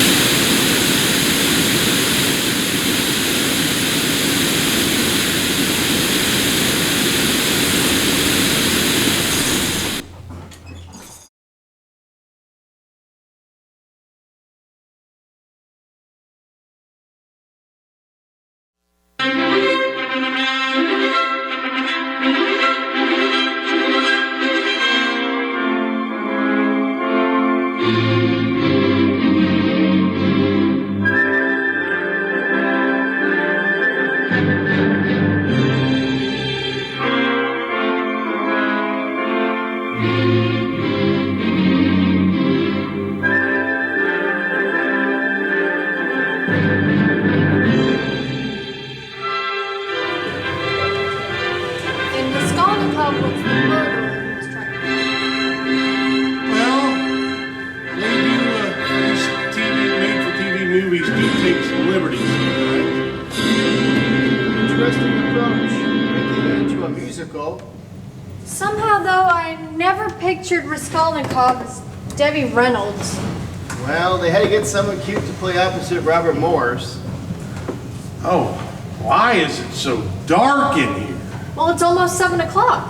Speaker 2: Somehow, though, I never pictured Raskolnikov as Debbie Reynolds.
Speaker 4: Well, they had to get someone cute to play opposite Robert Morse.
Speaker 1: Oh, why is it so dark in here?
Speaker 2: Well, it's almost 7 o'clock.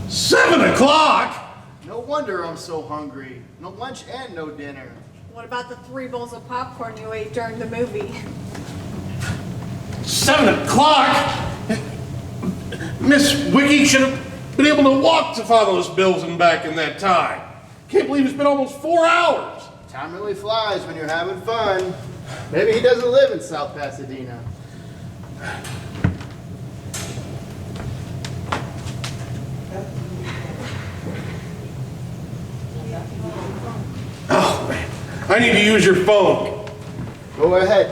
Speaker 1: 7 o'clock?
Speaker 4: No wonder I'm so hungry. No lunch and no dinner.
Speaker 2: What about the 3 bowls of popcorn you ate during the movie?
Speaker 1: 7 o'clock? Miss Wiki should have been able to walk to Fatherless Bills and back in that time. Can't believe it's been almost 4 hours.
Speaker 4: Time really flies when you're having fun. Maybe he doesn't live in South Pasadena.
Speaker 1: Oh, man. I need to use your phone.
Speaker 4: Go ahead.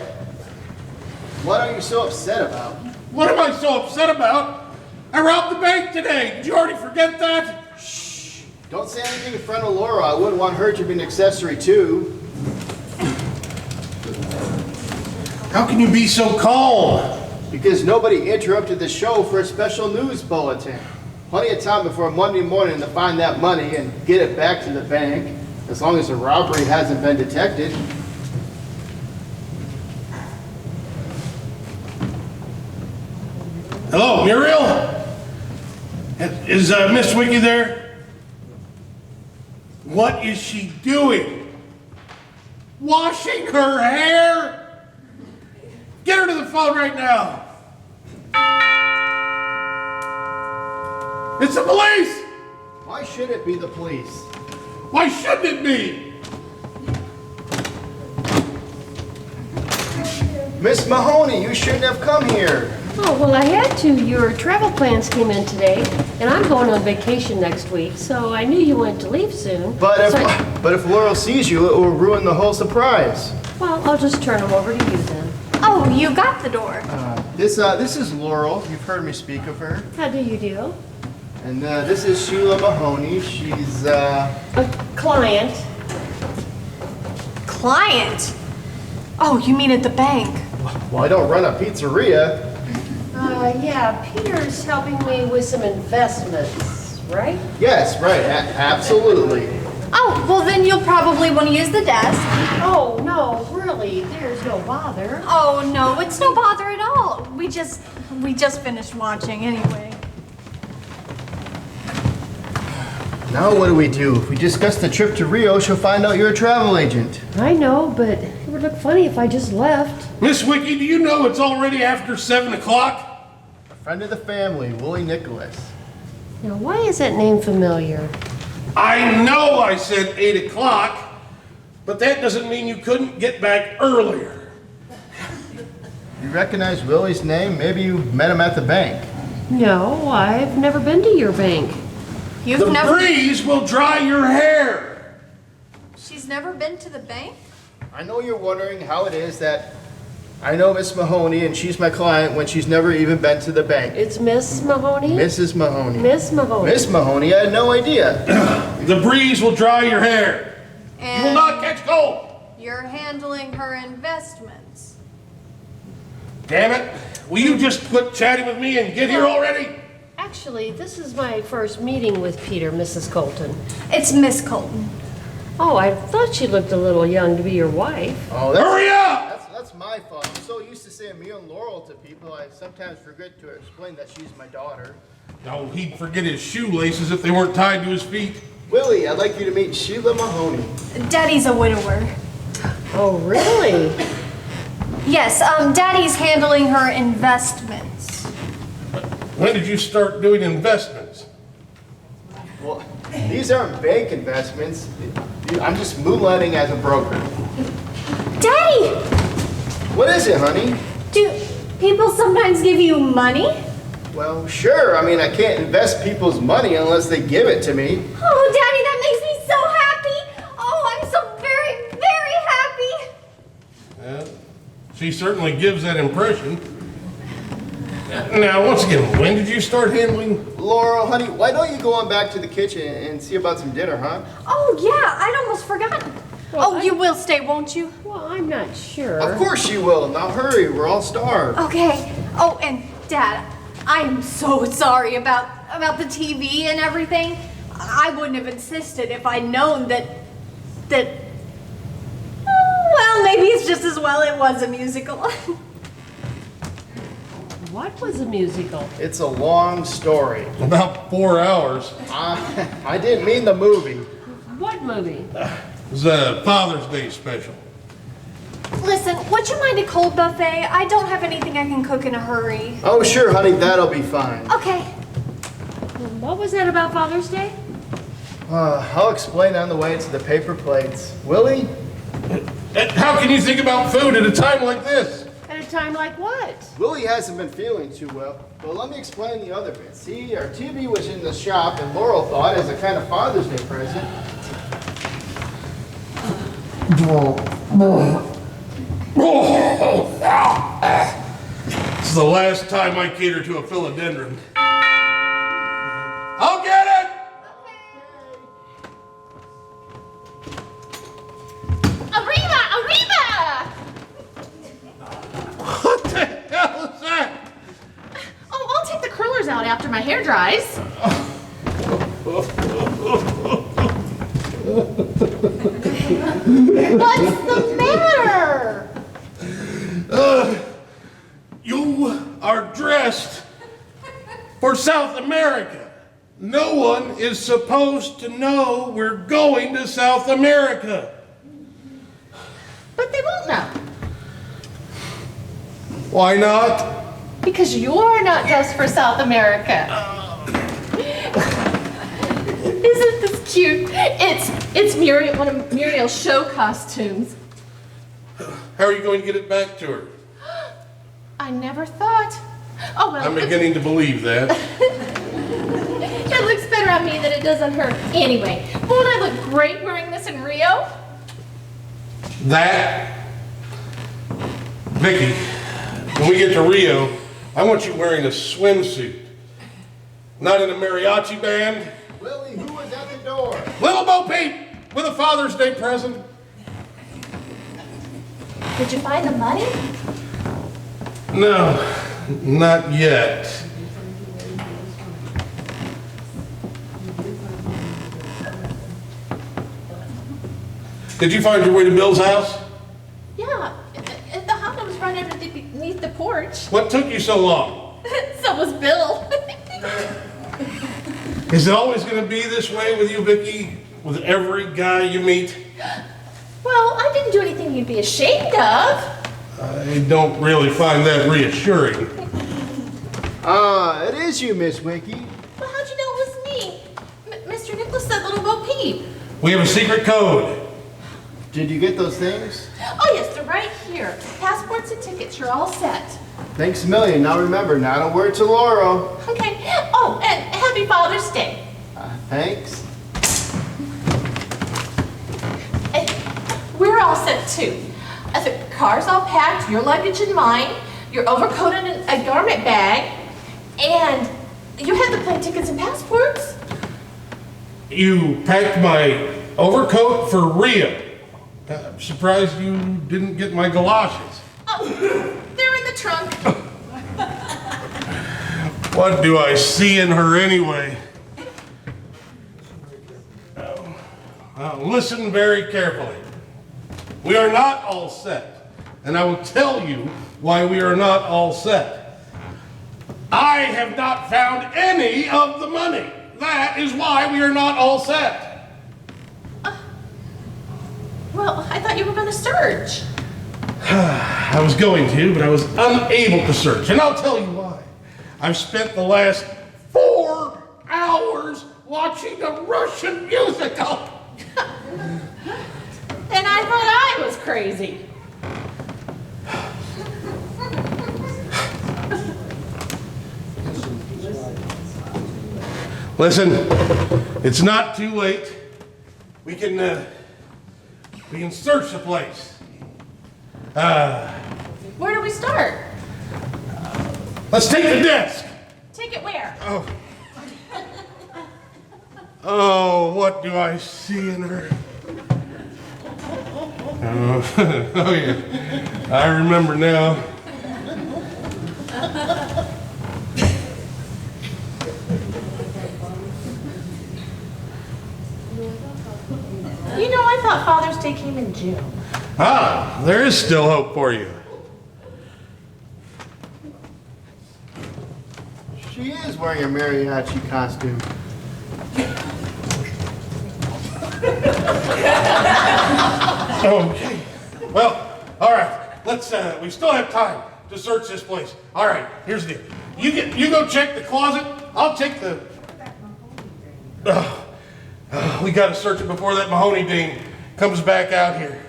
Speaker 4: What are you so upset about?
Speaker 1: What am I so upset about? I robbed the bank today. Did you already forget that?
Speaker 4: Shh. Don't say anything in front of Laura. I wouldn't want her to be an accessory too.
Speaker 1: How can you be so calm?
Speaker 4: Because nobody interrupted the show for a special news bulletin. Plenty of time before Monday morning to find that money and get it back to the bank, as long as the robbery hasn't been detected.
Speaker 1: Hello, Muriel? Is Miss Wiki there? What is she doing? Washing her hair? Get her to the phone right now. It's the police!
Speaker 4: Why should it be the police?
Speaker 1: Why shouldn't it be?
Speaker 4: Miss Mahoney, you shouldn't have come here.
Speaker 6: Oh, well, I had to. Your travel plans came in today, and I'm going on vacation next week, so I knew you wanted to leave soon.
Speaker 4: But
Speaker 6: So
Speaker 4: but if Laurel sees you, it will ruin the whole surprise.
Speaker 6: well, I'll just turn them over to you then.
Speaker 2: Oh, you got the door.
Speaker 4: This is Laurel. You've heard me speak of her.
Speaker 6: How do you do?
Speaker 4: And this is Sheila Mahoney. She's
Speaker 6: A client.
Speaker 2: Client? Oh, you mean at the bank?
Speaker 4: well, I don't run a pizzeria.
Speaker 6: Yeah, Peter's helping me with some investments, right?
Speaker 4: Yes, right, absolutely.
Speaker 2: Oh, well then you'll probably want to use the desk.
Speaker 6: Oh, no, really, there's no bother.
Speaker 2: Oh no, it's no bother at all. We just finished watching anyway.
Speaker 4: Now what do? If we discuss the trip to Rio, she'll find out you're a travel agent.
Speaker 6: I know, but It would look funny if I just left.
Speaker 1: Miss Wiki, do you know it's already after 7 o'clock?
Speaker 4: A friend of the family, Willie Nicholas.
Speaker 6: Now, why is that name familiar?
Speaker 1: I know I said 8 o'clock, but that doesn't mean you couldn't get back earlier.
Speaker 4: You recognize Willie's name? Maybe you met him at the bank.
Speaker 6: No, I've never been to your bank.
Speaker 2: You've
Speaker 1: The
Speaker 2: never...
Speaker 1: breeze will dry your hair.
Speaker 2: She's never been to the bank?
Speaker 4: I know you're wondering how it is that I know Miss Mahoney and she's my client when she's never even been to the bank.
Speaker 6: It's Miss Mahoney?
Speaker 4: Mrs. Mahoney.
Speaker 6: Miss Mahoney.
Speaker 4: Miss Mahoney, I had no idea.
Speaker 1: The breeze will dry your hair. You will
Speaker 2: And
Speaker 1: not catch cold.
Speaker 2: you're handling her investments.
Speaker 1: Damn it. Will you just quit chatting with me and get here already?
Speaker 6: Actually, this is my first meeting with Peter, Mrs. Colton.
Speaker 2: It's Miss Colton.
Speaker 6: Oh, I thought she looked a little young to be your wife.
Speaker 4: Oh,
Speaker 1: Hurry up!
Speaker 4: that's my fault. I'm so used to saying me and Laurel to people, I sometimes forget to explain that she's my daughter.
Speaker 1: No, he'd forget his shoelaces if they weren't tied to his feet.
Speaker 4: Willie, I'd like you to meet Sheila Mahoney.
Speaker 2: Daddy's a widower.
Speaker 6: Oh, really?
Speaker 2: Yes, Daddy's handling her investments.
Speaker 1: When did you start doing investments?
Speaker 4: Well, these aren't bank investments. I'm just moonlighting as a broker.
Speaker 2: Daddy!
Speaker 4: What is it, honey?
Speaker 2: Do people sometimes give you money?
Speaker 4: Well, sure. I mean, I can't invest people's money unless they give it to me.
Speaker 2: Oh, Daddy, that makes me so happy! Oh, I'm so very, very happy!
Speaker 1: Yeah, she certainly gives that impression. Now, once again, when did you start handling?
Speaker 4: Laurel, honey, why don't you go on back to the kitchen and see about some dinner, huh?
Speaker 2: Oh, yeah, I'd almost forgotten. You will stay, won't you?
Speaker 6: Well, I'm not sure.
Speaker 4: Of course she will. Now hurry, we're all starved.
Speaker 2: Okay. Oh, and Dad, I'm so sorry about the TV and everything. I wouldn't have insisted if I'd known that, well, maybe it's just as well it was a musical.
Speaker 6: What was a musical?
Speaker 4: It's a long story.
Speaker 1: About 4 hours.
Speaker 4: I didn't mean the movie.
Speaker 6: What movie?
Speaker 1: It was a Father's Day special.
Speaker 2: Listen, would you mind a cold buffet? I don't have anything I can cook in a hurry.
Speaker 4: Oh, sure, honey, that'll be fine.
Speaker 2: Okay.
Speaker 6: What was that about Father's Day?
Speaker 4: I'll explain on the way to the paper plates. Willie?
Speaker 1: How can you think about food at a time like this?
Speaker 6: At a time like what?
Speaker 4: Willie hasn't been feeling too well, but let me explain the other bit. See, our TV was in the shop, and Laurel thought, as a kind of Father's Day present,
Speaker 1: This is the last time I cater to a philodendron. I'll get it!
Speaker 5: Arriba! Arriba!
Speaker 1: What the hell is that?
Speaker 5: Oh, I'll take the curlers out after my hair dries. What's the matter?
Speaker 1: You are dressed for South America. No one is supposed to know we're going to South America.
Speaker 5: But they won't know.
Speaker 1: Why not?
Speaker 5: Because you're not dressed for South America. Isn't this cute? It's Muriel, one of Muriel's show costumes.
Speaker 1: How are you going to get it back to her?
Speaker 5: I never thought. Oh well.
Speaker 1: I'm beginning to believe that.
Speaker 5: It looks better on me than it does on her. Anyway, won't I look great wearing this in Rio?
Speaker 1: That, Vicky, when we get to Rio, I want you wearing a swimsuit. Not in a mariachi band.
Speaker 4: Willie, who was at the door?
Speaker 1: Little Bo Peep with a Father's Day present.
Speaker 5: Did you find the money?
Speaker 1: No, not yet. Did you find your way to Bill's house?
Speaker 5: Yeah, the Honda was right underneath the porch.
Speaker 1: What took you so long?
Speaker 5: So was Bill.
Speaker 1: Is it always going to be this way with you, Vicky? With every guy you meet?
Speaker 5: Well, I didn't do anything you'd be ashamed of.
Speaker 1: I don't really find that reassuring.
Speaker 4: It is you, Miss Winky.
Speaker 5: Well, how'd you know it was me? Mr. Nicholas said little Bo Peep.
Speaker 1: We have a secret code.
Speaker 4: Did you get those things?
Speaker 5: Oh, yes, they're right here. Passports and tickets, you're all set.
Speaker 4: Thanks a million. Now remember, not a word to Laura.
Speaker 5: Okay. Oh, and happy Father's Day.
Speaker 4: Thanks.
Speaker 5: And we're all set too. The car's all packed, your luggage and mine, your overcoat and a garment bag, and you had the plane tickets and passports.
Speaker 1: You packed my overcoat for Rio. I'm surprised you didn't get my galoshes.
Speaker 5: Oh, they're in the trunk.
Speaker 1: What do I see in her anyway? Listen very carefully. We are not all set, and I will tell you why we are not all set. I have not found any of the money. That is why we are not all set.
Speaker 5: Well, I thought you were going to search.
Speaker 1: I was going to, but I was unable to search, and I'll tell you why. I've spent the last 4 hours watching a Russian musical.
Speaker 5: And I thought I was crazy.
Speaker 1: Listen, it's not too late. We can search the place.
Speaker 5: Where do we start?
Speaker 1: Let's take the desk.
Speaker 5: Take it where?
Speaker 1: Oh, what do I see in her? Oh yeah, I remember now.
Speaker 5: You know, I thought Father's Day came in June.
Speaker 1: Ah, there is still hope for you.
Speaker 4: She is wearing a mariachi costume.
Speaker 1: Okay. Well, all right. Let's. We still have time to search this place. All right. Here's the deal. You go check the closet. I'll check the. We got to search it before that Mahoney dame comes back out here.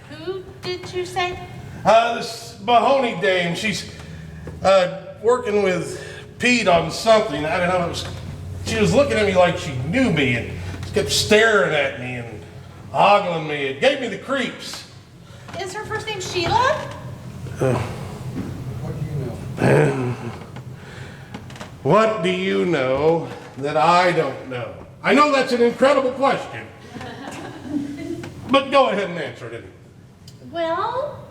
Speaker 5: Who did you say?
Speaker 1: This Mahoney dame. She's working with Pete on something. I don't know. She was looking at me like she knew me and she kept staring at me and ogling me. It gave me the creeps.
Speaker 5: Is her first name Sheila?
Speaker 1: What do you know that I don't know? I know that's an incredible question. But go ahead and answer it.
Speaker 5: Well,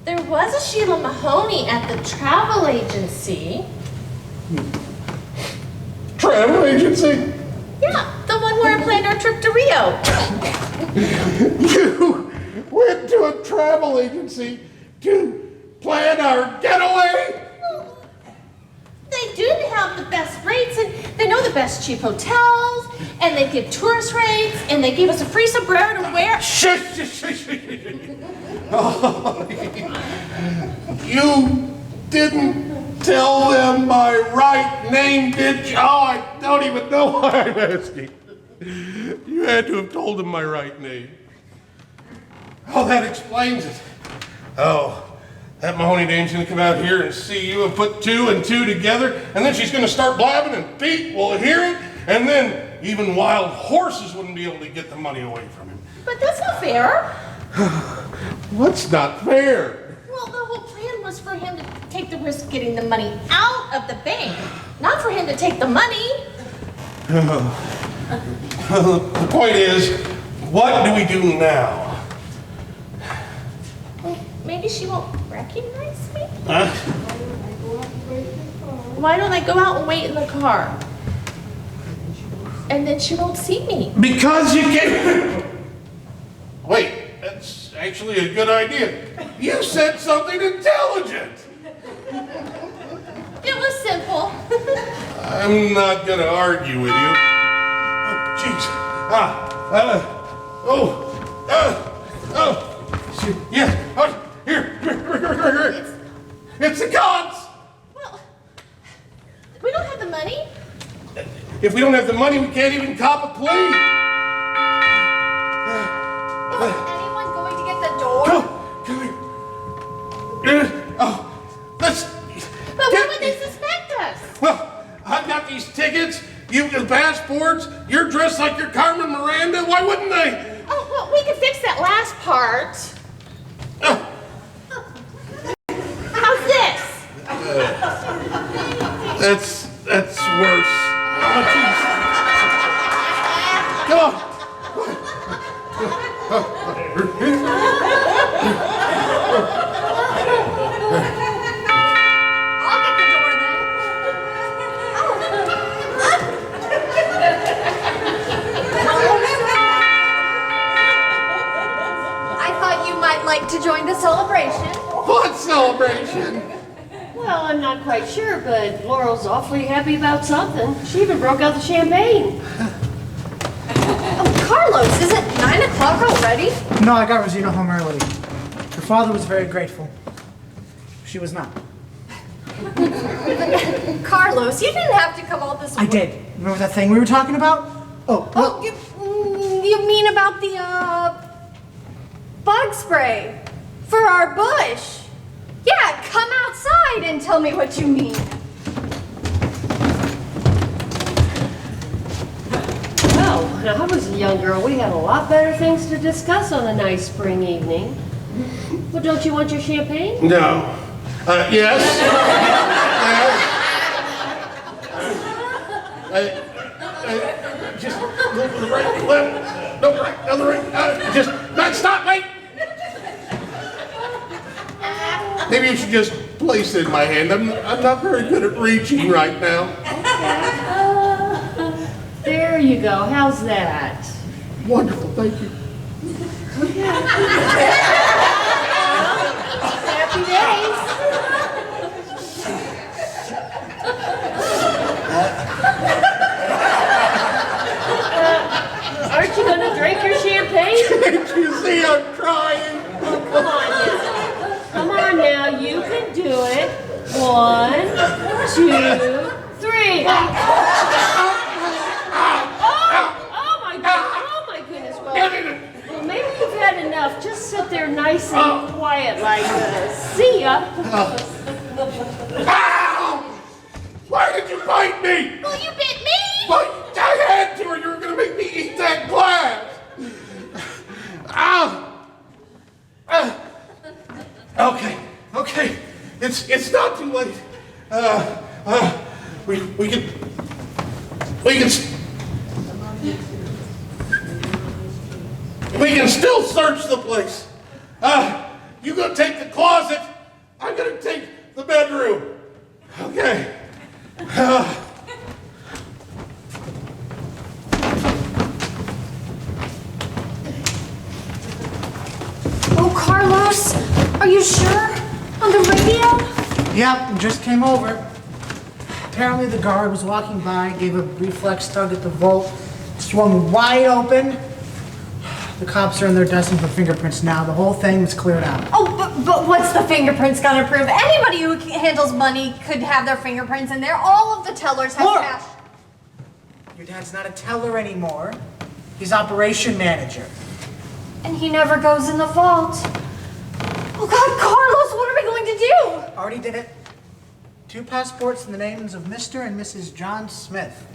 Speaker 5: there was a Sheila Mahoney at the travel agency.
Speaker 1: Travel agency?
Speaker 5: Yeah, the one where I planned our trip to Rio.
Speaker 1: You went to a travel agency to plan our getaway?
Speaker 5: They do have the best rates, and they know the best cheap hotels, and they give tourist rates, and they gave us a free sombrero to wear.
Speaker 1: Shush, shush, shush, shush. Oh, you didn't tell them my right name, did you? Oh, I don't even know why I'm asking. You had to have told them my right name. Oh, that explains it. Oh, that Mahoney dame's gonna come out here and see you and put 2 and 2 together, and then she's gonna start blabbing, and Pete will hear it, and then even wild horses wouldn't be able to get the money away from him.
Speaker 5: But that's not fair.
Speaker 1: What's not fair?
Speaker 5: Well, the whole plan was for him to take the risk of getting the money out of the bank, not for him to take the money.
Speaker 1: The point is, what do we do now?
Speaker 5: Well, maybe she won't recognize me?
Speaker 1: Huh?
Speaker 5: Why don't I go out and wait in the car? And then she won't see me.
Speaker 1: Because you can't. Wait, that's actually a good idea. You said something intelligent.
Speaker 5: It was simple.
Speaker 1: I'm not gonna argue with you. Oh, jeez. Yes. Here. It's the cops.
Speaker 5: Well, we don't have the money.
Speaker 1: If we don't have the money, we can't even cop a plea.
Speaker 2: Is anyone going to get the door?
Speaker 1: Come here. Oh, let's.
Speaker 5: But why would they suspect us?
Speaker 1: Well, I've got these tickets. You've got passports. You're dressed like you're Carmen Miranda. Why wouldn't they?
Speaker 5: Oh, well, we can fix that last part. How's this?
Speaker 1: That's worse. Oh, jeez. Come on.
Speaker 2: I'll get the door then. I thought you might like to join the celebration.
Speaker 1: What celebration?
Speaker 6: Well, I'm not quite sure, but Laurel's awfully happy about something. She even broke out the champagne.
Speaker 2: Oh, Carlos, is it 9 o'clock already?
Speaker 3: No, I got Rosina home early. Her father was very grateful. She was not.
Speaker 2: Carlos, you didn't have to come all this way.
Speaker 3: I did. Remember that thing we were talking about? Oh, well,
Speaker 2: Oh, you mean about the, bug spray for our bush? Yeah, come outside and tell me what you mean.
Speaker 6: Well, when I was a young girl, we had a lot better things to discuss on a nice spring evening. Well, don't you want your champagne?
Speaker 1: No. Yes. Just go to the right, left, no, right, other right. Just, not stop, wait. Maybe you should just place it in my hand. I'm not very good at reaching right now.
Speaker 6: There you go. How's that?
Speaker 1: Wonderful, thank you.
Speaker 6: Happy days. Aren't you going to drink your champagne?
Speaker 1: Can't you see I'm crying?
Speaker 6: Come on now. Come on now. You can do it. 1, 2, 3. Oh my goodness. Well, maybe you've had enough. Just sit there nice and quiet like this. See ya.
Speaker 1: Ow! Why did you bite me?
Speaker 5: Well, you bit me.
Speaker 1: Well, I had to, or you were going to make me eat that glass. Ow! Okay. It's not too late. We can still search the place. You gonna take the closet? I'm gonna take the bedroom. Okay.
Speaker 2: Oh, Carlos, are you sure? On the radio?
Speaker 3: yep, just came over. Apparently the guard was walking by, gave a reflex tug at the vault, swung wide open. The cops are in there dusting for fingerprints now. The whole thing was cleared out.
Speaker 2: Oh, but what's the fingerprints gonna prove? Anybody who handles money could have their fingerprints in there. All of the tellers have
Speaker 3: Look!
Speaker 2: cash.
Speaker 3: Your dad's not a teller anymore. He's operation manager.
Speaker 2: And he never goes in the vault. Oh God, Carlos, what are we going to do?
Speaker 3: Already did it. 2 passports in the names of Mr. and Mrs. John Smith.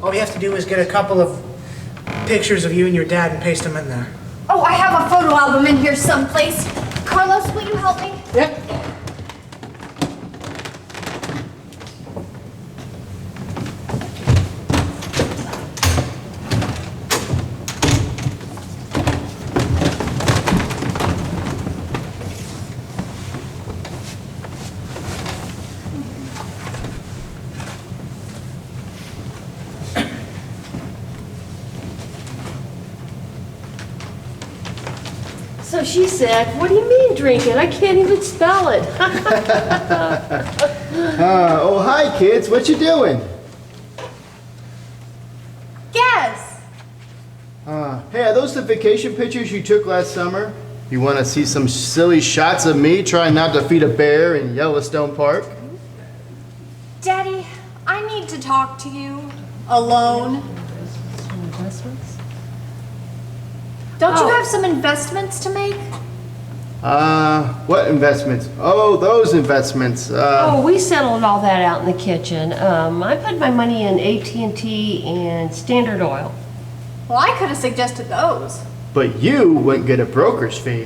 Speaker 3: All we have to do is get a couple of pictures of you and your dad and paste them in there.
Speaker 2: Oh, I have a photo album in here someplace. Carlos, will you help me?
Speaker 3: Yep.
Speaker 6: So she said, what do you mean drink it? I can't even spell it.
Speaker 4: Oh, hi, kids. What you doing?
Speaker 2: Guess.
Speaker 4: Hey, are those the vacation pictures you took last summer? You want to see some silly shots of me trying not to feed a bear in Yellowstone Park?
Speaker 2: Daddy, I need to talk to you. Alone.
Speaker 6: Investments?
Speaker 2: Don't you
Speaker 6: Oh.
Speaker 2: have some investments to make?
Speaker 4: What investments? Oh, those investments.
Speaker 6: Oh, we settled all that out in the kitchen. I put my money in AT&T and Standard Oil.
Speaker 2: Well, I could have suggested those.
Speaker 4: But you wouldn't get a broker's fee.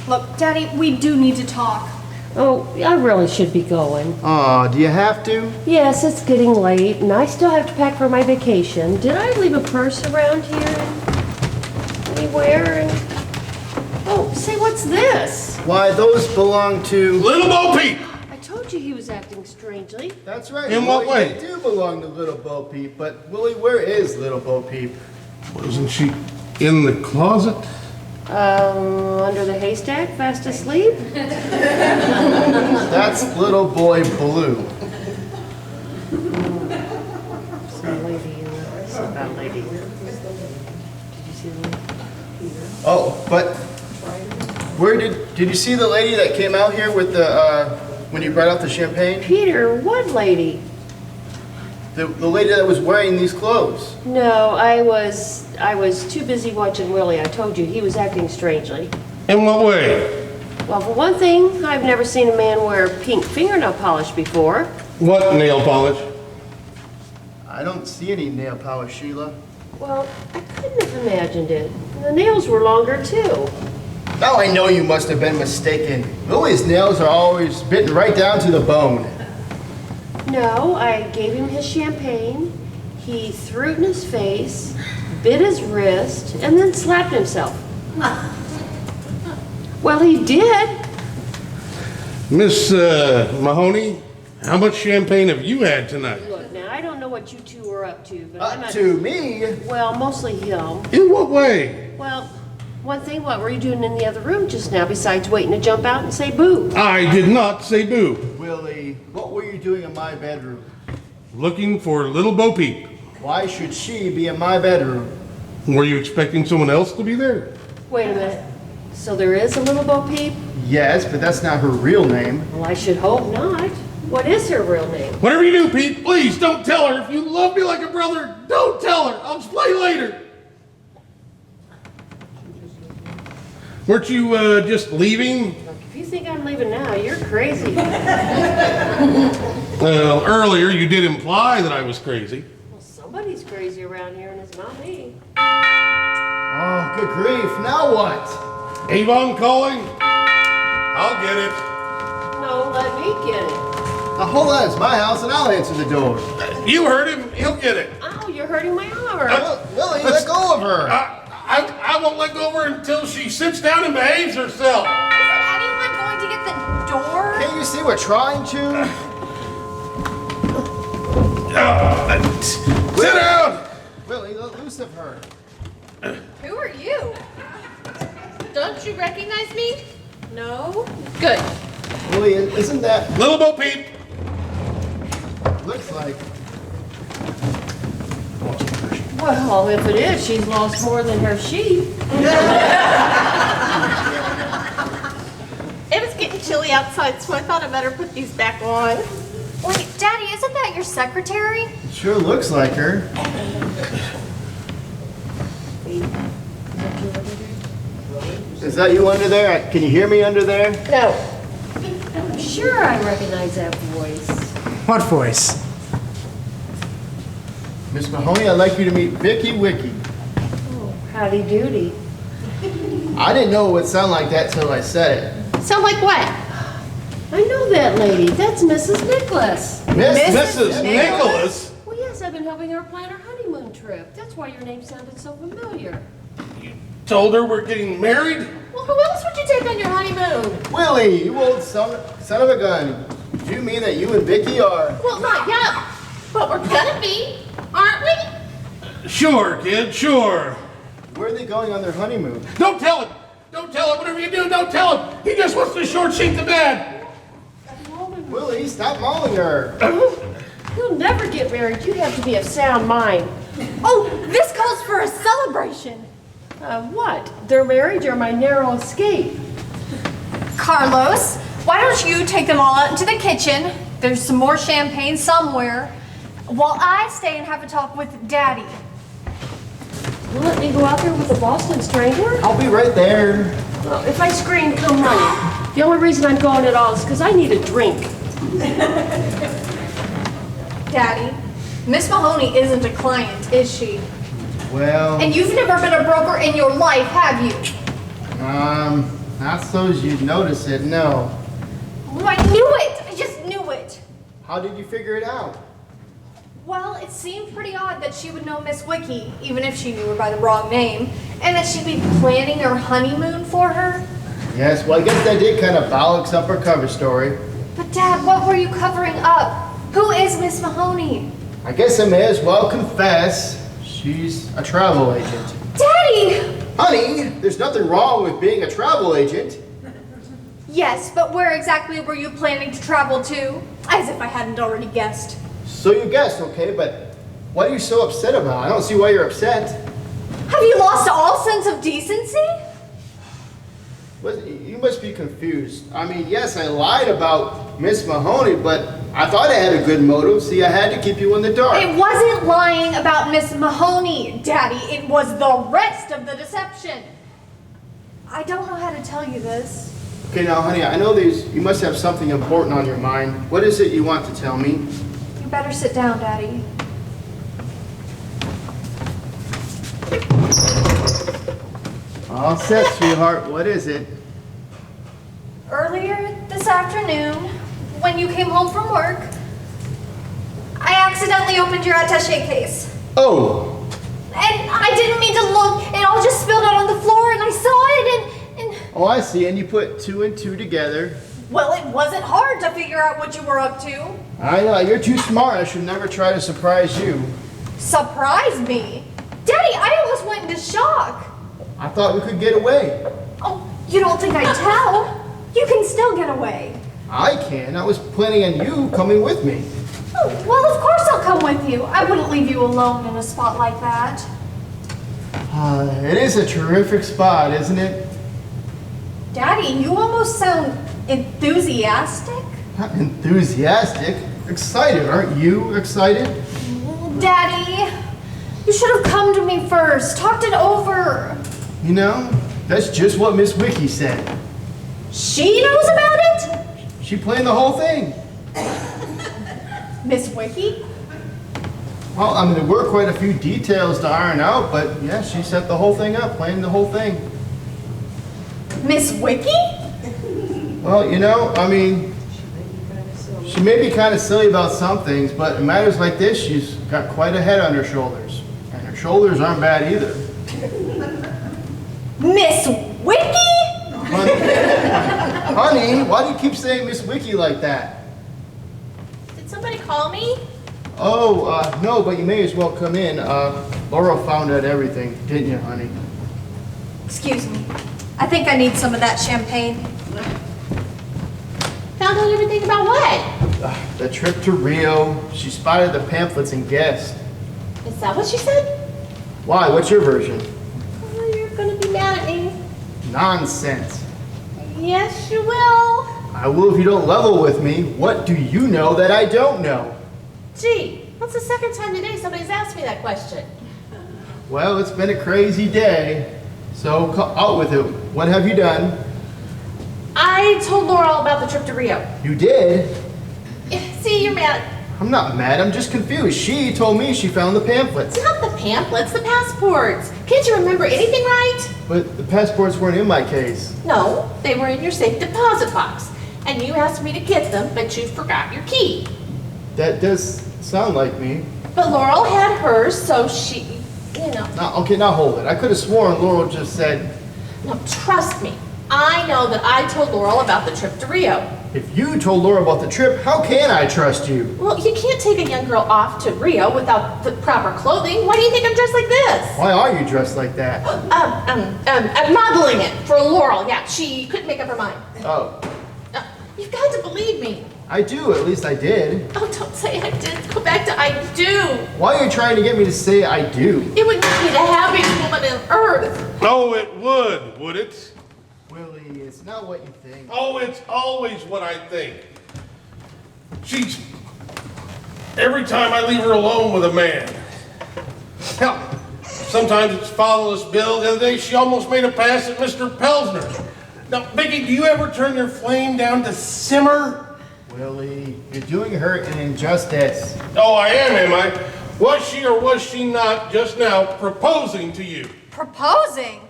Speaker 2: Look, Daddy, we do need to talk.
Speaker 6: Oh, I really should be going.
Speaker 4: Aw, do you have to?
Speaker 6: Yes, it's getting late, and I still have to pack for my vacation. Did I leave a purse around here anywhere? Oh, say, what's this?
Speaker 4: Why, those belong to...
Speaker 1: Little Bo Peep!
Speaker 6: I told you he was acting strangely.
Speaker 4: That's right.
Speaker 1: In what
Speaker 4: Willie,
Speaker 1: way?
Speaker 4: They do belong to Little Bo Peep, but Willie, where is Little Bo Peep?
Speaker 1: Wasn't she in the closet?
Speaker 6: Under the haystack, fast asleep?
Speaker 4: That's Little Boy Blue.
Speaker 6: Some lady in there. Some that lady. Did you see the lady?
Speaker 4: Oh, but where did you see the lady that came out here with the when you brought out the champagne?
Speaker 6: Peter, what lady?
Speaker 4: The lady that was wearing these clothes.
Speaker 6: No, I was too busy watching Willie. I told you, he was acting strangely.
Speaker 1: In what way?
Speaker 6: Well, for one thing, I've never seen a man wear pink fingernail polish before.
Speaker 1: What nail polish?
Speaker 4: I don't see any nail polish, Sheila.
Speaker 6: Well, I couldn't have imagined it. The nails were longer, too.
Speaker 4: Now I know you must have been mistaken. Willie's nails are always bitten right down to the bone.
Speaker 6: No, I gave him his champagne. He threw it in his face, bit his wrist, and then slapped himself. Well, he did.
Speaker 1: Miss Mahoney, how much champagne have you had tonight?
Speaker 6: Look, now, I don't know what you two are up to, but I'm
Speaker 4: Up
Speaker 6: not...
Speaker 4: to me.
Speaker 6: Well, mostly him.
Speaker 1: In what way?
Speaker 6: Well, one thing, what were you doing in the other room just now besides waiting to jump out and say boo?
Speaker 1: I did not say boo.
Speaker 4: Willie, what were you doing in my bedroom?
Speaker 1: Looking for Little Bo Peep.
Speaker 4: Why should she be in my bedroom?
Speaker 1: Were you expecting someone else to be there?
Speaker 6: Wait a minute. So there is a little Bo Peep?
Speaker 4: Yes, but that's not her real name.
Speaker 6: Well, I should hope not. What is her real name?
Speaker 1: Whatever you do, Pete, please don't tell her. If you love me like a brother, don't tell her. I'll explain later. Weren't you just leaving?
Speaker 6: Look, if you think I'm leaving now, you're crazy.
Speaker 1: Well, earlier you did imply that I was crazy.
Speaker 6: Well, somebody's crazy around here, and it's not me.
Speaker 4: Oh, good grief. Now what?
Speaker 1: Avon calling? I'll get it.
Speaker 6: No, let me get it.
Speaker 4: Now hold on, it's my house and I'll answer the door.
Speaker 1: You heard him. He'll get it.
Speaker 6: Ow, you're hurting my arm.
Speaker 4: Willie, let go of her.
Speaker 1: I won't let go of her until she sits down and behaves herself.
Speaker 2: Isn't anyone going to get the door?
Speaker 4: Can't you see we're trying to?
Speaker 1: Sit down.
Speaker 4: Willie, let loose of her.
Speaker 2: Who are you?
Speaker 5: Don't you recognize me?
Speaker 2: No.
Speaker 5: Good.
Speaker 4: Willie, isn't that...
Speaker 1: Little Bo Peep.
Speaker 4: Looks like...
Speaker 6: Well, if it is, she's lost more than her sheep.
Speaker 5: It was getting chilly outside, so I thought I better put these back on.
Speaker 2: Wait, Daddy, isn't that your secretary?
Speaker 4: It sure looks like her. Is that you under there? Can you hear me under there?
Speaker 6: No. I'm sure I recognize that voice.
Speaker 3: What voice?
Speaker 4: Miss Mahoney, I'd like you to meet Vicky Wicky.
Speaker 6: Oh, howdy doody.
Speaker 4: I didn't know it would sound like that till I said it.
Speaker 5: Sound like what?
Speaker 6: I know that lady. That's Mrs. Nicholas.
Speaker 1: Mrs. Nicholas.
Speaker 6: Well, yes, I've been helping her plan her honeymoon trip. That's why your name sounded so familiar.
Speaker 1: Told her we're getting married?
Speaker 5: Well, who else would you take on your honeymoon?
Speaker 4: Willie, you old son of a gun. Do you mean that you and Vicky are...
Speaker 5: Well, not yet, but we're gonna be, aren't we?
Speaker 1: Sure, kid, sure.
Speaker 4: Where are they going on their honeymoon?
Speaker 1: Don't tell him. Don't tell him. Whatever you do, don't tell him. He just wants to short sheet the bed.
Speaker 4: Willie, stop mauling her.
Speaker 6: You'll never get married. You have to be of sound mind.
Speaker 2: Oh, this calls for a celebration.
Speaker 6: What? Their marriage or my narrow escape?
Speaker 2: Carlos, why don't you take them all out into the kitchen? There's some more champagne somewhere, while I stay and have a talk with Daddy.
Speaker 6: You let me go out there with a Boston Strangler?
Speaker 4: I'll be right there.
Speaker 6: Well, if I scream, come running. The only reason I'm going at all is because I need a drink.
Speaker 2: Daddy, Miss Mahoney isn't a client, is she?
Speaker 4: Well,
Speaker 2: And you've never been a broker in your life, have you?
Speaker 4: not so as you'd notice it, no.
Speaker 2: Oh, I knew it! I just knew it!
Speaker 4: How did you figure it out?
Speaker 2: Well, it seemed pretty odd that she would know Miss Wiki, even if she knew her by the wrong name, and that she'd be planning her honeymoon for her.
Speaker 4: Yes, well, I guess that did kind of bollocks up her cover story.
Speaker 2: But Dad, what were you covering up? Who is Miss Mahoney?
Speaker 4: I guess I may as well confess, she's a travel agent.
Speaker 2: Daddy!
Speaker 4: Honey, there's nothing wrong with being a travel agent.
Speaker 2: Yes, but where exactly were you planning to travel to? As if I hadn't already guessed.
Speaker 4: So you guessed, okay, but what are you so upset about? I don't see why you're upset.
Speaker 2: Have you lost all sense of decency?
Speaker 4: You must be confused. I mean, yes, I lied about Miss Mahoney, but I thought I had a good motive. See, I had to keep you in the dark.
Speaker 2: It wasn't lying about Miss Mahoney, Daddy. It was the rest of the deception. I don't know how to tell you this.
Speaker 4: Okay, now, honey, I know you must have something important on your mind. What is it you want to tell me?
Speaker 2: You better sit down, Daddy.
Speaker 4: All set, sweetheart. What is it?
Speaker 2: Earlier this afternoon, when you came home from work, I accidentally opened your attaché case.
Speaker 4: Oh,
Speaker 2: And I didn't mean to look. It all just spilled out on the floor and I saw it and
Speaker 4: oh, I see. And you put two and two together.
Speaker 2: well, it wasn't hard to figure out what you were up to.
Speaker 4: I know. You're too smart. I should never try to surprise you.
Speaker 2: Surprise me. Daddy, I almost went into shock.
Speaker 4: I thought we could get away.
Speaker 2: Oh, you don't think I'd tell? You can still get away.
Speaker 4: I can. I was planning on you coming with me.
Speaker 2: Oh, well, of course I'll come with you. I wouldn't leave you alone in a spot like that.
Speaker 4: It is a terrific spot, isn't it?
Speaker 2: Daddy, you almost sound enthusiastic.
Speaker 4: Not enthusiastic. Excited. Aren't you excited?
Speaker 2: Daddy, you should have come to me first, talked it over.
Speaker 4: You know, that's just what Miss Wiki said.
Speaker 2: She knows about it?
Speaker 4: She planned the whole thing.
Speaker 2: Miss Wiki?
Speaker 4: Well, I mean, there were quite a few details to iron out, but yeah, she set the whole thing up, planned the whole thing.
Speaker 2: Miss Wiki?
Speaker 4: Well, you know, I mean, she may be kind of silly about some things, but in matters like this, she's got quite a head on her shoulders. And her shoulders aren't bad either.
Speaker 2: Miss Wiki?
Speaker 4: Honey, why do you keep saying Miss Wiki like that?
Speaker 5: Did somebody call me?
Speaker 4: Oh, no, but you may as well come in. Laura found out everything, didn't you, honey?
Speaker 2: Excuse me. I think I need some of that champagne.
Speaker 5: Found out everything about what?
Speaker 4: The trip to Rio. She spotted the pamphlets and guessed.
Speaker 5: Is that what she said?
Speaker 4: Why? What's your version?
Speaker 5: Oh, you're gonna be mad at me.
Speaker 4: Nonsense.
Speaker 5: Yes, you will.
Speaker 4: I will if you don't level with me. What do you know that I don't know?
Speaker 5: Gee, that's the second time today somebody's asked me that question.
Speaker 4: Well, it's been a crazy day. So, out with it. What have you done?
Speaker 5: I told Laura all about the trip to Rio.
Speaker 4: You did?
Speaker 5: See, you're mad.
Speaker 4: I'm not mad. I'm just confused. She told me she found the pamphlets.
Speaker 5: It's not the pamphlets, the passports. Can't you remember anything right?
Speaker 4: But the passports weren't in my case.
Speaker 5: No, they were in your safe deposit box. And you asked me to get them, but you forgot your key.
Speaker 4: That does sound like me.
Speaker 5: But Laurel had hers, so she, you know.
Speaker 4: Now, okay, now hold it. I could have sworn Laurel just said,
Speaker 5: Now, trust me. I know that I told Laurel about the trip to Rio.
Speaker 4: if you told Laura about the trip, how can I trust you?
Speaker 5: Well, you can't take a young girl off to Rio without the proper clothing. Why do you think I'm dressed like this?
Speaker 4: Why are you dressed like that?
Speaker 5: I'm modeling it for Laurel. Yeah, she couldn't make up her mind.
Speaker 4: Oh,
Speaker 5: You've got to believe me.
Speaker 4: I do. At least I did.
Speaker 5: Oh, don't say I did. Go back to I do.
Speaker 4: Why are you trying to get me to say I do?
Speaker 5: It would make me the happiest woman on earth.
Speaker 1: Oh, it would it?
Speaker 4: Willie, it's not what you think.
Speaker 1: Oh, it's always what I think. Every time I leave her alone with a man. Hell, sometimes it's fatherless Bill. The other day she almost made a pass at Mr. Pelsner. Now, Vicky, do you ever turn your flame down to simmer?
Speaker 4: Willie, you're doing her an injustice.
Speaker 1: Oh, I am I? Was she or was she not just now proposing to you?
Speaker 2: Proposing?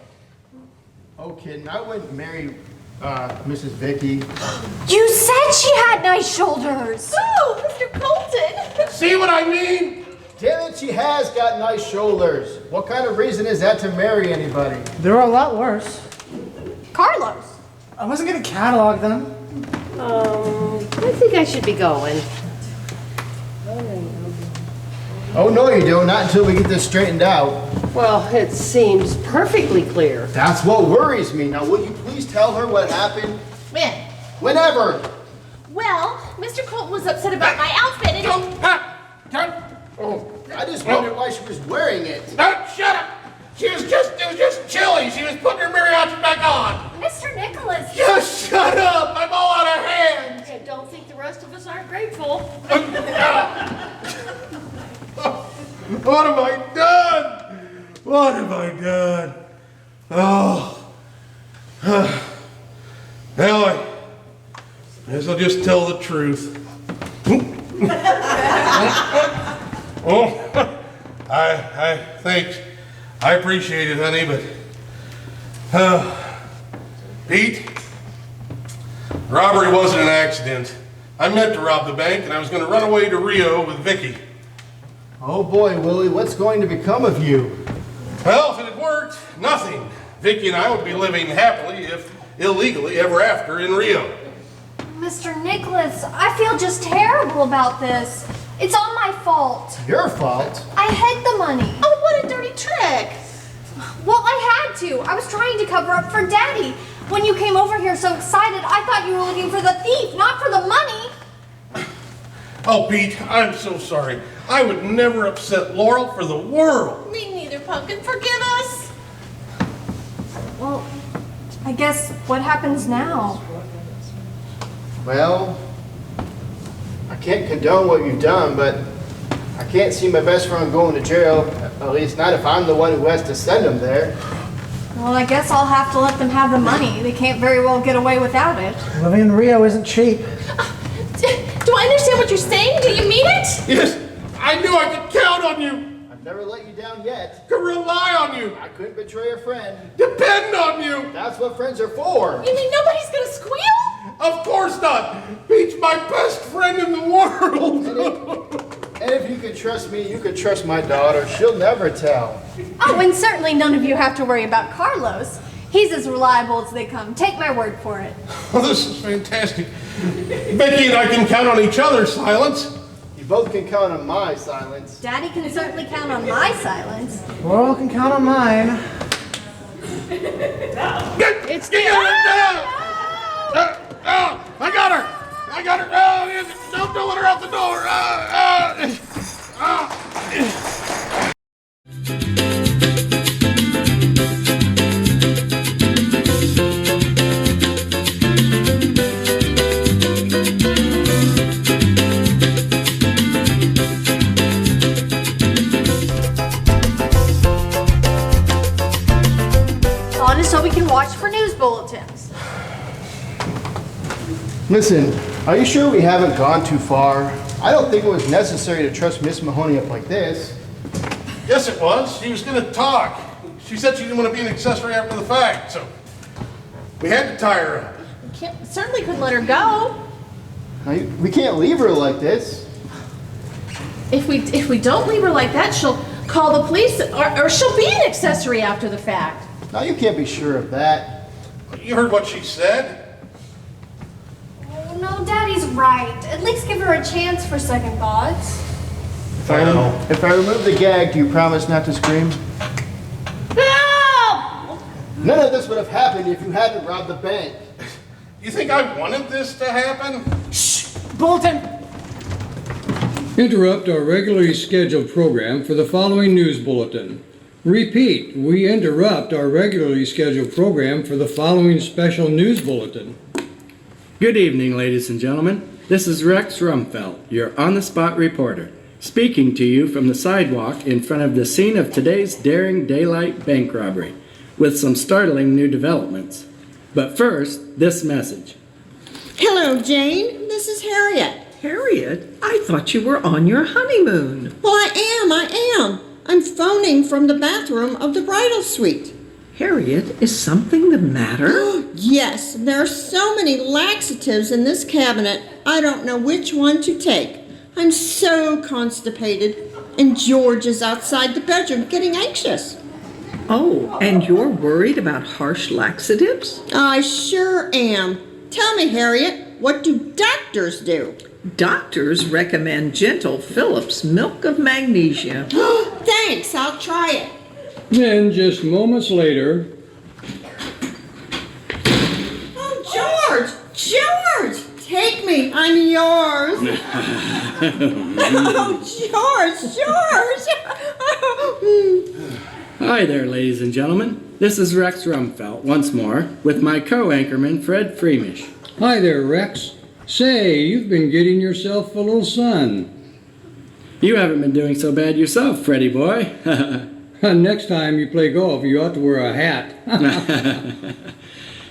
Speaker 4: Oh, kid, I wouldn't marry Mrs. Vicky.
Speaker 2: You said she had nice shoulders.
Speaker 5: Oh, Mr. Colton.
Speaker 1: See what I mean?
Speaker 4: Damn it, she has got nice shoulders. What kind of reason is that to marry anybody?
Speaker 3: There are a lot worse.
Speaker 2: Carlos.
Speaker 3: I wasn't gonna catalog them.
Speaker 6: I think I should be going.
Speaker 4: Oh, no, you don't. Not until we get this straightened out.
Speaker 6: Well, it seems perfectly clear.
Speaker 4: That's what worries me. Now, will you please tell her what happened?
Speaker 5: When?
Speaker 4: Whenever.
Speaker 5: Well, Mr. Colton was upset about my outfit and
Speaker 4: I just wondered why she was wearing it.
Speaker 1: Shut up! It was just chilly. She was putting her mariachi back on.
Speaker 2: Mr. Nicholas.
Speaker 1: Just shut up! I'm all out of hand.
Speaker 6: I don't think the rest of us aren't grateful.
Speaker 1: What have I done? What have I done? Oh. Well, I guess I'll just tell the truth. Oh, thanks. I appreciate it, honey, but, Pete, robbery wasn't an accident. I meant to rob the bank, and I was going to run away to Rio with Vicky.
Speaker 4: Oh boy, Willie, what's going to become of you?
Speaker 1: Well, if it had worked, nothing. Vicky and I would be living happily, if illegally, ever after in Rio.
Speaker 2: Mr. Nicholas, I feel just terrible about this. It's all my fault.
Speaker 4: Your fault?
Speaker 2: I hid the money.
Speaker 5: oh, what a dirty trick.
Speaker 2: Well, I had to. I was trying to cover up for Daddy. When you came over here so excited, I thought you were looking for the thief, not for the money.
Speaker 1: Oh, Pete, I'm so sorry. I would never upset Laurel for the world.
Speaker 5: Me neither, Pumpkin. Forgive us.
Speaker 2: Well, I guess what happens now?
Speaker 4: Well, I can't condone what you've done, but I can't see my best friend going to jail, at least not if I'm the one who has to send him there.
Speaker 2: Well, I guess I'll have to let them have the money. They can't very well get away without it.
Speaker 3: Living in Rio isn't cheap.
Speaker 5: Do I understand what you're saying? Do you mean it?
Speaker 1: Yes, I knew I could count on you,
Speaker 4: I've never let you down yet.
Speaker 1: could rely on you,
Speaker 4: I couldn't betray a friend.
Speaker 1: depend on you.
Speaker 4: That's what friends are for.
Speaker 5: You mean nobody's gonna squeal?
Speaker 1: Of course not. Pete's my best friend in the world.
Speaker 4: And if you can trust me, you can trust my daughter. She'll never tell.
Speaker 2: Oh, and certainly none of you have to worry about Carlos. He's as reliable as they come. Take my word for it.
Speaker 1: Oh, this is fantastic. Vicky and I can count on each other's silence.
Speaker 4: You both can count on my silence.
Speaker 2: Daddy can certainly count on my silence.
Speaker 3: Laurel can count on mine.
Speaker 1: It's I got her. I got her. Don't let her out the door.
Speaker 2: On is so we can watch for news bulletins.
Speaker 4: Listen, are you sure we haven't gone too far? I don't think it was necessary to trust Miss Mahoney up like this.
Speaker 1: Yes, it was. She was going to talk. She said she didn't want to be an accessory after the fact, so we had to tie her up.
Speaker 5: Certainly couldn't let her go.
Speaker 4: Now, we can't leave her like this.
Speaker 5: If we don't leave her like that, she'll call the police, or she'll be an accessory after the fact.
Speaker 4: Now, you can't be sure of that.
Speaker 1: You heard what she said.
Speaker 2: Oh, no, Daddy's right. At least give her a chance for second thoughts.
Speaker 4: If I remove the gag, do you promise not to scream?
Speaker 5: No!
Speaker 4: None of this would have happened if you hadn't robbed the bank.
Speaker 1: You think I wanted this to happen?
Speaker 3: Bulletin!
Speaker 7: Interrupt our regularly scheduled program for the following news bulletin. Repeat, we interrupt our regularly scheduled program for the following special news bulletin.
Speaker 8: Good evening, ladies and gentlemen. This is Rex Rumfeld, your on-the-spot reporter, speaking to you from the sidewalk in front of the scene of today's daring daylight bank robbery, with some startling new developments. But first, this message.
Speaker 9: Hello, Jane. This is Harriet.
Speaker 10: Harriet, I thought you were on your honeymoon.
Speaker 9: Well, I am. I'm phoning from the bathroom of the bridal suite.
Speaker 10: Harriet, is something the matter?
Speaker 9: Yes, there are so many laxatives in this cabinet, I don't know which one to take. I'm so constipated, and George is outside the bedroom getting anxious.
Speaker 10: Oh, and you're worried about harsh laxatives?
Speaker 9: I sure am. Tell me, Harriet, what do doctors do?
Speaker 10: Doctors recommend Gentle Phillips milk of magnesia.
Speaker 9: Thanks, I'll try it.
Speaker 7: Then, just moments later,
Speaker 9: Oh, George, take me, I'm yours. Oh, George.
Speaker 8: Hi there, ladies and gentlemen. This is Rex Rumfeld once more with my co-anchorman, Fred Freemish.
Speaker 7: hi there, Rex. Say, you've been getting yourself a little sun.
Speaker 8: You haven't been doing so bad yourself, Freddy boy.
Speaker 7: Next time you play golf, you ought to wear a hat.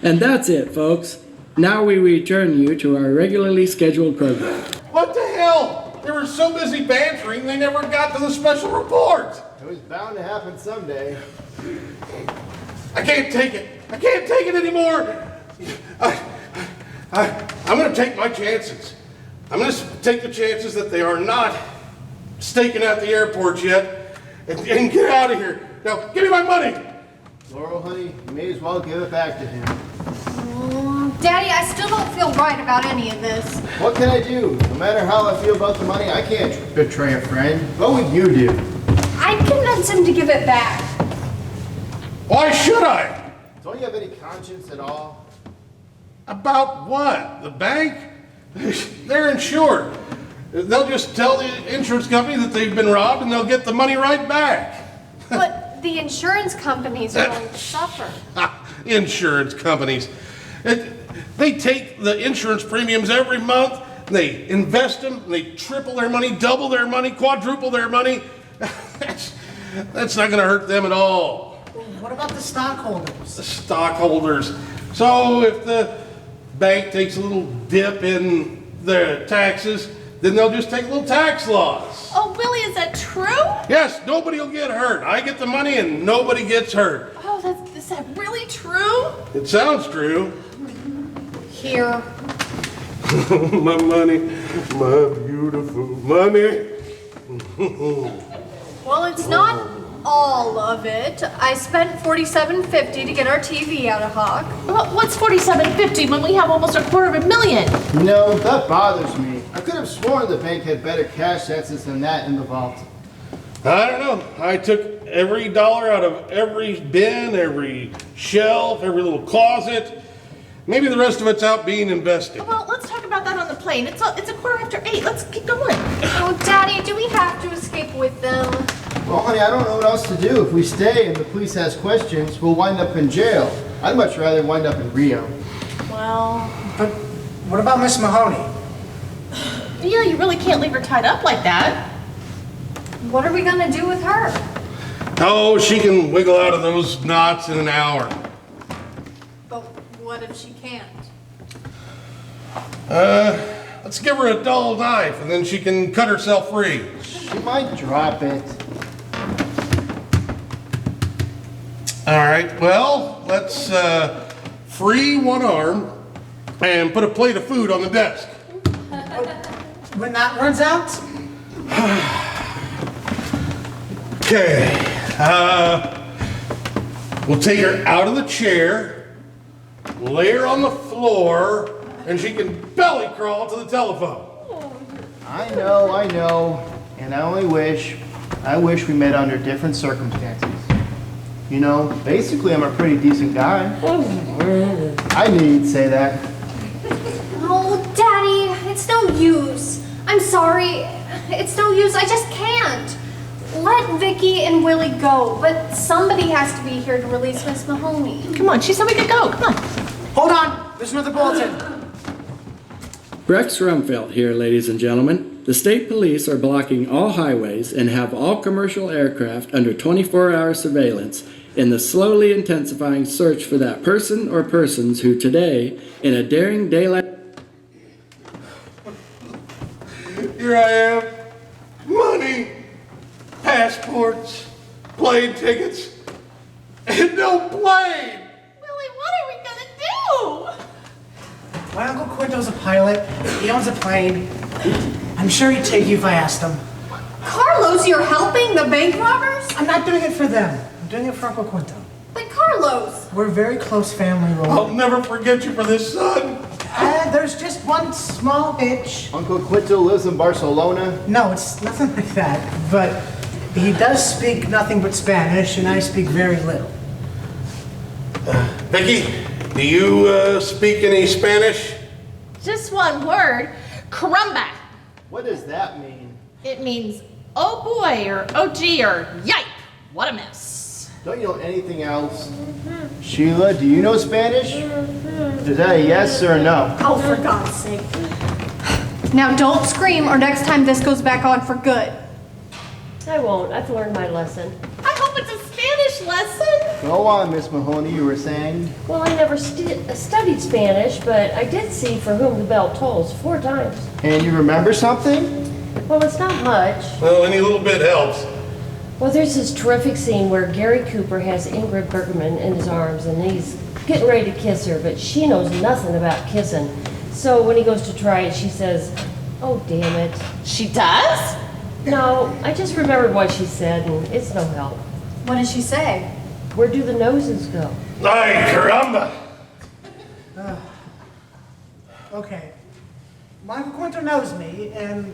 Speaker 8: And that's it, folks. Now we return you to our regularly scheduled program.
Speaker 1: What the hell? They were so busy bantering, they never got to the special report.
Speaker 4: It was bound to happen someday.
Speaker 1: I can't take it. I can't take it anymore. I'm going to take my chances. I'm going to take the chances that they are not staking out the airport yet and get out of here. Now, give me my money.
Speaker 4: Laurel, honey, you may as well give it back to him.
Speaker 2: Daddy, I still don't feel right about any of this.
Speaker 4: What can I do? No matter how I feel about the money, I can't betray a friend. What would you do?
Speaker 2: I'd convince him to give it back.
Speaker 1: Why should I?
Speaker 4: Don't you have any conscience at all?
Speaker 1: About what? The bank? They're insured. They'll just tell the insurance company that they've been robbed and they'll get the money right back.
Speaker 2: But the insurance companies are going to suffer.
Speaker 1: Insurance companies. They take the insurance premiums every month, they invest them, they triple their money, double their money, quadruple their money. That's not going to hurt them at all.
Speaker 3: What about the stockholders?
Speaker 1: The stockholders. So if the bank takes a little dip in their taxes, then they'll just take a little tax loss.
Speaker 5: Oh, Willie, is that true?
Speaker 1: Yes, nobody will get hurt. I get the money and nobody gets hurt.
Speaker 5: Oh, is that really true?
Speaker 1: It sounds true.
Speaker 2: Here.
Speaker 1: My money, my beautiful money.
Speaker 2: Well, it's not all of it. I spent $47.50 to get our TV out of Hawk.
Speaker 5: Well, what's $47.50 when we have almost $250,000?
Speaker 4: You know, that bothers me. I could have sworn the bank had better cash assets than that in the vault.
Speaker 1: I don't know. I took every dollar out of every bin, every shelf, every little closet. Maybe the rest of it's out being invested.
Speaker 5: Well, let's talk about that on the plane. It's 8:15. Let's keep going.
Speaker 2: Oh, Daddy, do we have to escape with them?
Speaker 4: Well, honey, I don't know what else to do. If we stay and the police has questions, we'll wind up in jail. I'd much rather wind up in Rio.
Speaker 5: Well,
Speaker 3: But what about Miss Mahoney?
Speaker 5: yeah, you really can't leave her tied up like that.
Speaker 2: What are we going to do with her?
Speaker 1: Oh, she can wiggle out of those knots in an hour.
Speaker 2: But what if she can't?
Speaker 1: Let's give her a dull knife and then she can cut herself free.
Speaker 4: She might drop it.
Speaker 1: All right, well, let's free one arm and put a plate of food on the desk.
Speaker 3: When that runs out?
Speaker 1: Okay, we'll take her out of the chair, lay her on the floor, and she can belly crawl to the telephone.
Speaker 4: I know, and I wish we met under different circumstances. You know, basically I'm a pretty decent guy. I knew you'd say that.
Speaker 2: Oh, Daddy, it's no use. I'm sorry. It's no use. I just can't. let Vicky and Willie go, but somebody has to be here to release Miss Mahoney.
Speaker 5: Come on, she said we could go. Come on.
Speaker 3: Hold on, there's another bulletin.
Speaker 8: Rex Rumfeld here, ladies and gentlemen. The state police are blocking all highways and have all commercial aircraft under 24-hour surveillance in the slowly intensifying search for that person or persons who today, in a daring daylight...
Speaker 1: Here I am. Money, passports, plane tickets, and no plane.
Speaker 5: Willie, what are we gonna do?
Speaker 3: My Uncle Quinto's a pilot. He owns a plane. I'm sure he'd take you if I asked him.
Speaker 2: Carlos, you're helping the bank robbers?
Speaker 3: I'm not doing it for them. I'm doing it for Uncle Quinto.
Speaker 2: But Carlos!
Speaker 3: We're a very close family, Roy.
Speaker 1: I'll never forget you for this, son.
Speaker 3: There's just one small hitch.
Speaker 4: Uncle Quinto lives in Barcelona.
Speaker 3: No, it's nothing like that. But he does speak nothing but Spanish, and I speak very little.
Speaker 1: Vicky, do you speak any Spanish?
Speaker 5: Just one word. Caramba.
Speaker 4: What does that mean?
Speaker 5: It means, oh boy, or oh gee, or yipe. What a mess.
Speaker 4: Don't you know anything else? Sheila, do you know Spanish? Is that a yes or a no?
Speaker 2: Oh, for God's sake. Now don't scream or next time this goes back on for good.
Speaker 6: I won't. I've learned my lesson.
Speaker 5: I hope it's a Spanish lesson.
Speaker 4: Go on, Miss Mahoney, you were saying.
Speaker 6: Well, I never studied Spanish, but I did see For Whom the Bell Tolls 4 times.
Speaker 4: And you remember something?
Speaker 6: Well, it's not much.
Speaker 1: Well, any little bit helps.
Speaker 6: Well, there's this terrific scene where Gary Cooper has Ingrid Bergman in his arms and he's getting ready to kiss her, but she knows nothing about kissing. So when he goes to try it, she says, "Oh, damn it."
Speaker 5: She does?
Speaker 6: No, I just remembered what she said and it's no help.
Speaker 2: What did she say?
Speaker 6: Where do the noses go?
Speaker 1: Ay, caramba.
Speaker 3: Okay. My Uncle Quinto knows me, and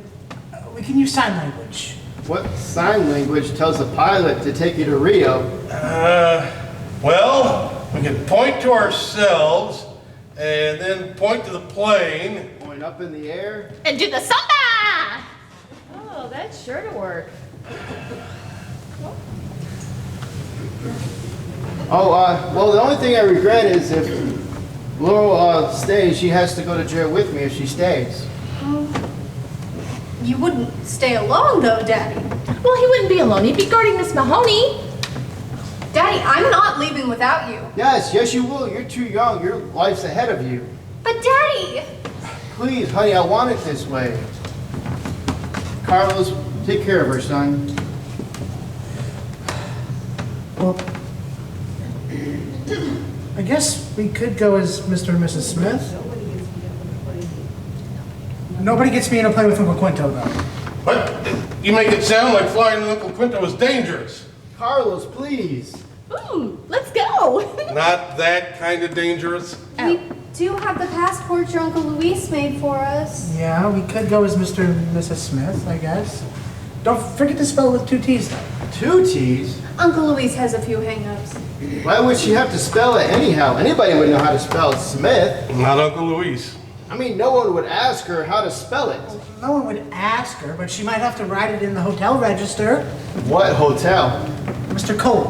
Speaker 3: we can use sign language.
Speaker 4: What sign language tells the pilot to take you to Rio?
Speaker 1: Well, we can point to ourselves and then point to the plane.
Speaker 4: Point up in the air?
Speaker 5: And do the samba.
Speaker 6: Oh, that's sure to work.
Speaker 4: Well, the only thing I regret is if Laurel stays, she has to go to jail with me if she stays.
Speaker 2: You wouldn't stay alone though, Daddy.
Speaker 5: Well, he wouldn't be alone. He'd be guarding Miss Mahoney.
Speaker 2: Daddy, I'm not leaving without you.
Speaker 4: Yes, you will. You're too young. Your life's ahead of you.
Speaker 2: But Daddy!
Speaker 4: Please, honey, I want it this way. Carlos, take care of her, son.
Speaker 3: Well, I guess we could go as Mr. and Mrs. Smith. Nobody gets me in a plane with Uncle Quinto, though.
Speaker 1: What? You make it sound like flying with Uncle Quinto is dangerous.
Speaker 4: Carlos, please.
Speaker 5: Ooh, let's go.
Speaker 1: Not that kind of dangerous.
Speaker 2: We do have the passports your Uncle Luis made for us.
Speaker 3: Yeah, we could go as Mr. and Mrs. Smith, I guess. Don't forget to spell it with 2 T's, though.
Speaker 4: 2 T's?
Speaker 2: Uncle Luis has a few hang-ups.
Speaker 4: Why would she have to spell it anyhow? Anybody would know how to spell Smith.
Speaker 1: Not Uncle Luis.
Speaker 4: I mean, no one would ask her how to spell it.
Speaker 3: No one would ask her, but she might have to write it in the hotel register.
Speaker 4: What hotel?
Speaker 3: Mr. Cole,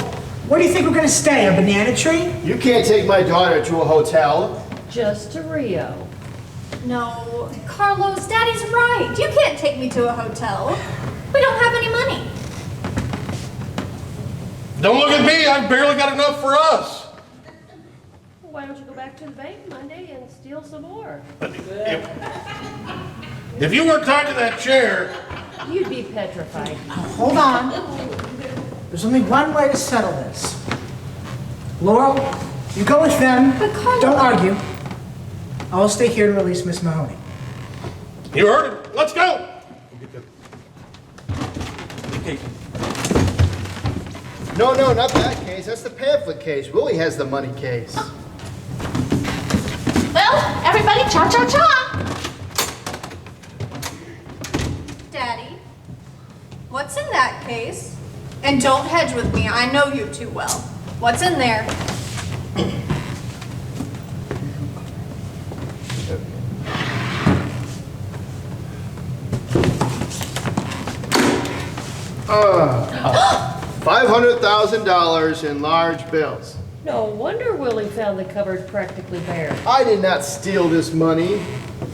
Speaker 3: where do you think we're going to stay, a banana tree?
Speaker 4: You can't take my daughter to a hotel.
Speaker 6: Just to Rio.
Speaker 2: No, Carlos, Daddy's right. You can't take me to a hotel. We don't have any money.
Speaker 1: Don't look at me. I've barely got enough for us.
Speaker 6: Why don't you go back to the bank Monday and steal some more?
Speaker 1: If you weren't tied to that chair,
Speaker 6: You'd be petrified.
Speaker 3: Hold on. There's only one way to settle this. Laurel, you go with them.
Speaker 2: But Carlos...
Speaker 3: Don't argue. I'll stay here to release Miss Mahoney.
Speaker 1: you heard it. Let's go. Okay.
Speaker 4: No, not that case. That's the pamphlet case. Willie has the money case.
Speaker 5: Well, everybody, cha-cha-cha.
Speaker 2: Daddy, what's in that case? And don't hedge with me. I know you too well. What's in there?
Speaker 4: $500,000 in large bills.
Speaker 6: No wonder Willie found the cupboard practically bare.
Speaker 4: I did not steal this money.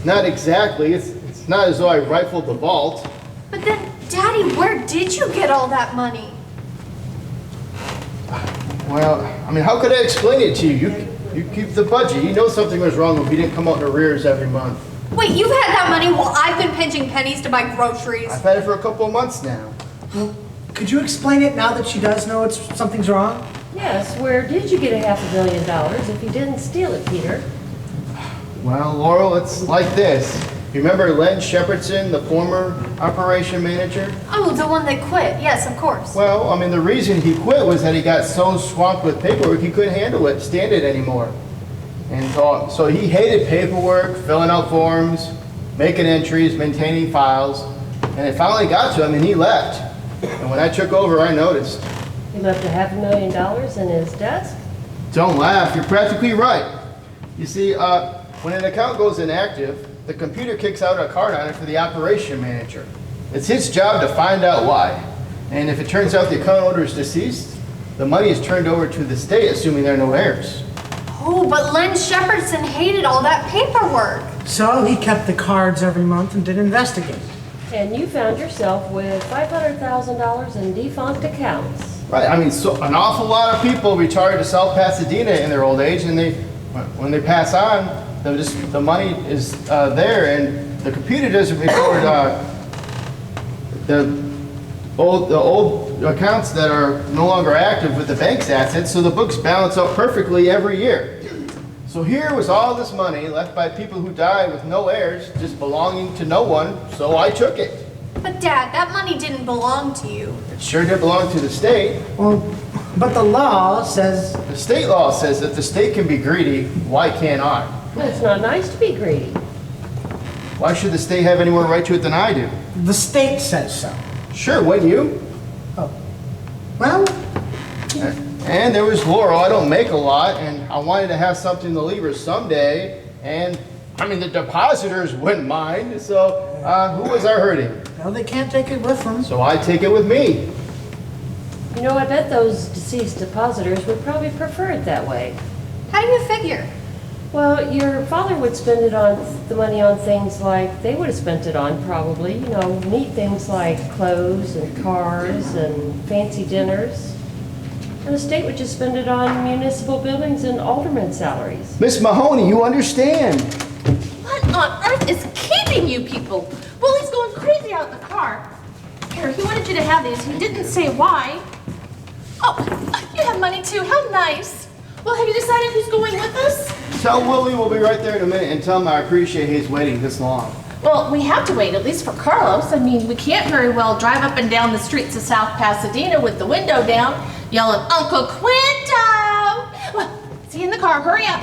Speaker 4: Not exactly. It's not as though I rifled the vault.
Speaker 2: But then, Daddy, where did you get all that money?
Speaker 4: Well, I mean, how could I explain it to you? You keep the budget. You know something was wrong if you didn't come out in arrears every month.
Speaker 2: Wait, you've had that money while I've been pinching pennies to buy groceries.
Speaker 4: I've had it for a couple of months now.
Speaker 3: Well, could you explain it now that she does know something's wrong?
Speaker 6: Yes, where did you get $500,000 if you didn't steal it, Peter?
Speaker 4: Well, Laurel, it's like this. You remember Len Shepardson, the former operation manager?
Speaker 2: Oh, the one that quit. Yes, of course.
Speaker 4: Well, I mean, the reason he quit was that he got so swamped with paperwork he couldn't handle it, stand it anymore. And so he hated paperwork, filling out forms, making entries, maintaining files. And it finally got to him and he left. And when I took over, I noticed.
Speaker 6: He left $500,000 in his desk?
Speaker 4: Don't laugh, you're practically right. You see, when an account goes inactive, the computer kicks out a card on it for the operation manager. It's his job to find out why. And if it turns out the account holder is deceased, the money is turned over to the state, assuming there are no heirs.
Speaker 2: Oh, but Len Shepardson hated all that paperwork.
Speaker 3: So he kept the cards every month and didn't investigate.
Speaker 6: And you found yourself with $500,000 in defunct accounts.
Speaker 4: Right, I mean, so an awful lot of people retire to South Pasadena in their old age, and when they pass on, the money is there, and the computer doesn't record the old accounts that are no longer active with the bank's assets, so the books balance out perfectly every year. So here was all this money left by people who died with no heirs, just belonging to no one, so I took it.
Speaker 2: But Dad, that money didn't belong to you.
Speaker 4: It sure did belong to the state.
Speaker 3: Well, but the law says...
Speaker 4: The state law says that the state can be greedy, why can't I?
Speaker 6: Well, it's not nice to be greedy.
Speaker 4: Why should the state have any more right to it than I do?
Speaker 3: The state says so.
Speaker 4: Sure, wouldn't you?
Speaker 3: Oh. Well...
Speaker 4: And there was Laurel. I don't make a lot, and I wanted to have something to leave her someday. And, I mean, the depositors wouldn't mind, so who was I hurting?
Speaker 3: No, they can't take it with them.
Speaker 4: So I take it with me.
Speaker 6: You know, I bet those deceased depositors would probably prefer it that way.
Speaker 2: How do you figure?
Speaker 6: Well, your father would spend the money on things like they would have spent it on probably, you know, neat things like clothes and cars and fancy dinners. And the state would just spend it on municipal buildings and alderman salaries.
Speaker 4: Miss Mahoney, you understand.
Speaker 5: What on earth is keeping you people? Willie's going crazy out in the car. Here, he wanted you to have these. He didn't say why. Oh, you have money too. How nice. Well, have you decided who's going with us?
Speaker 4: Tell Willie we'll be right there in a minute and tell him I appreciate his waiting this long.
Speaker 5: Well, we have to wait, at least for Carlos. I mean, we can't very well drive up and down the streets of South Pasadena with the window down, yelling, Uncle Quinto! Well, see you in the car. Hurry up.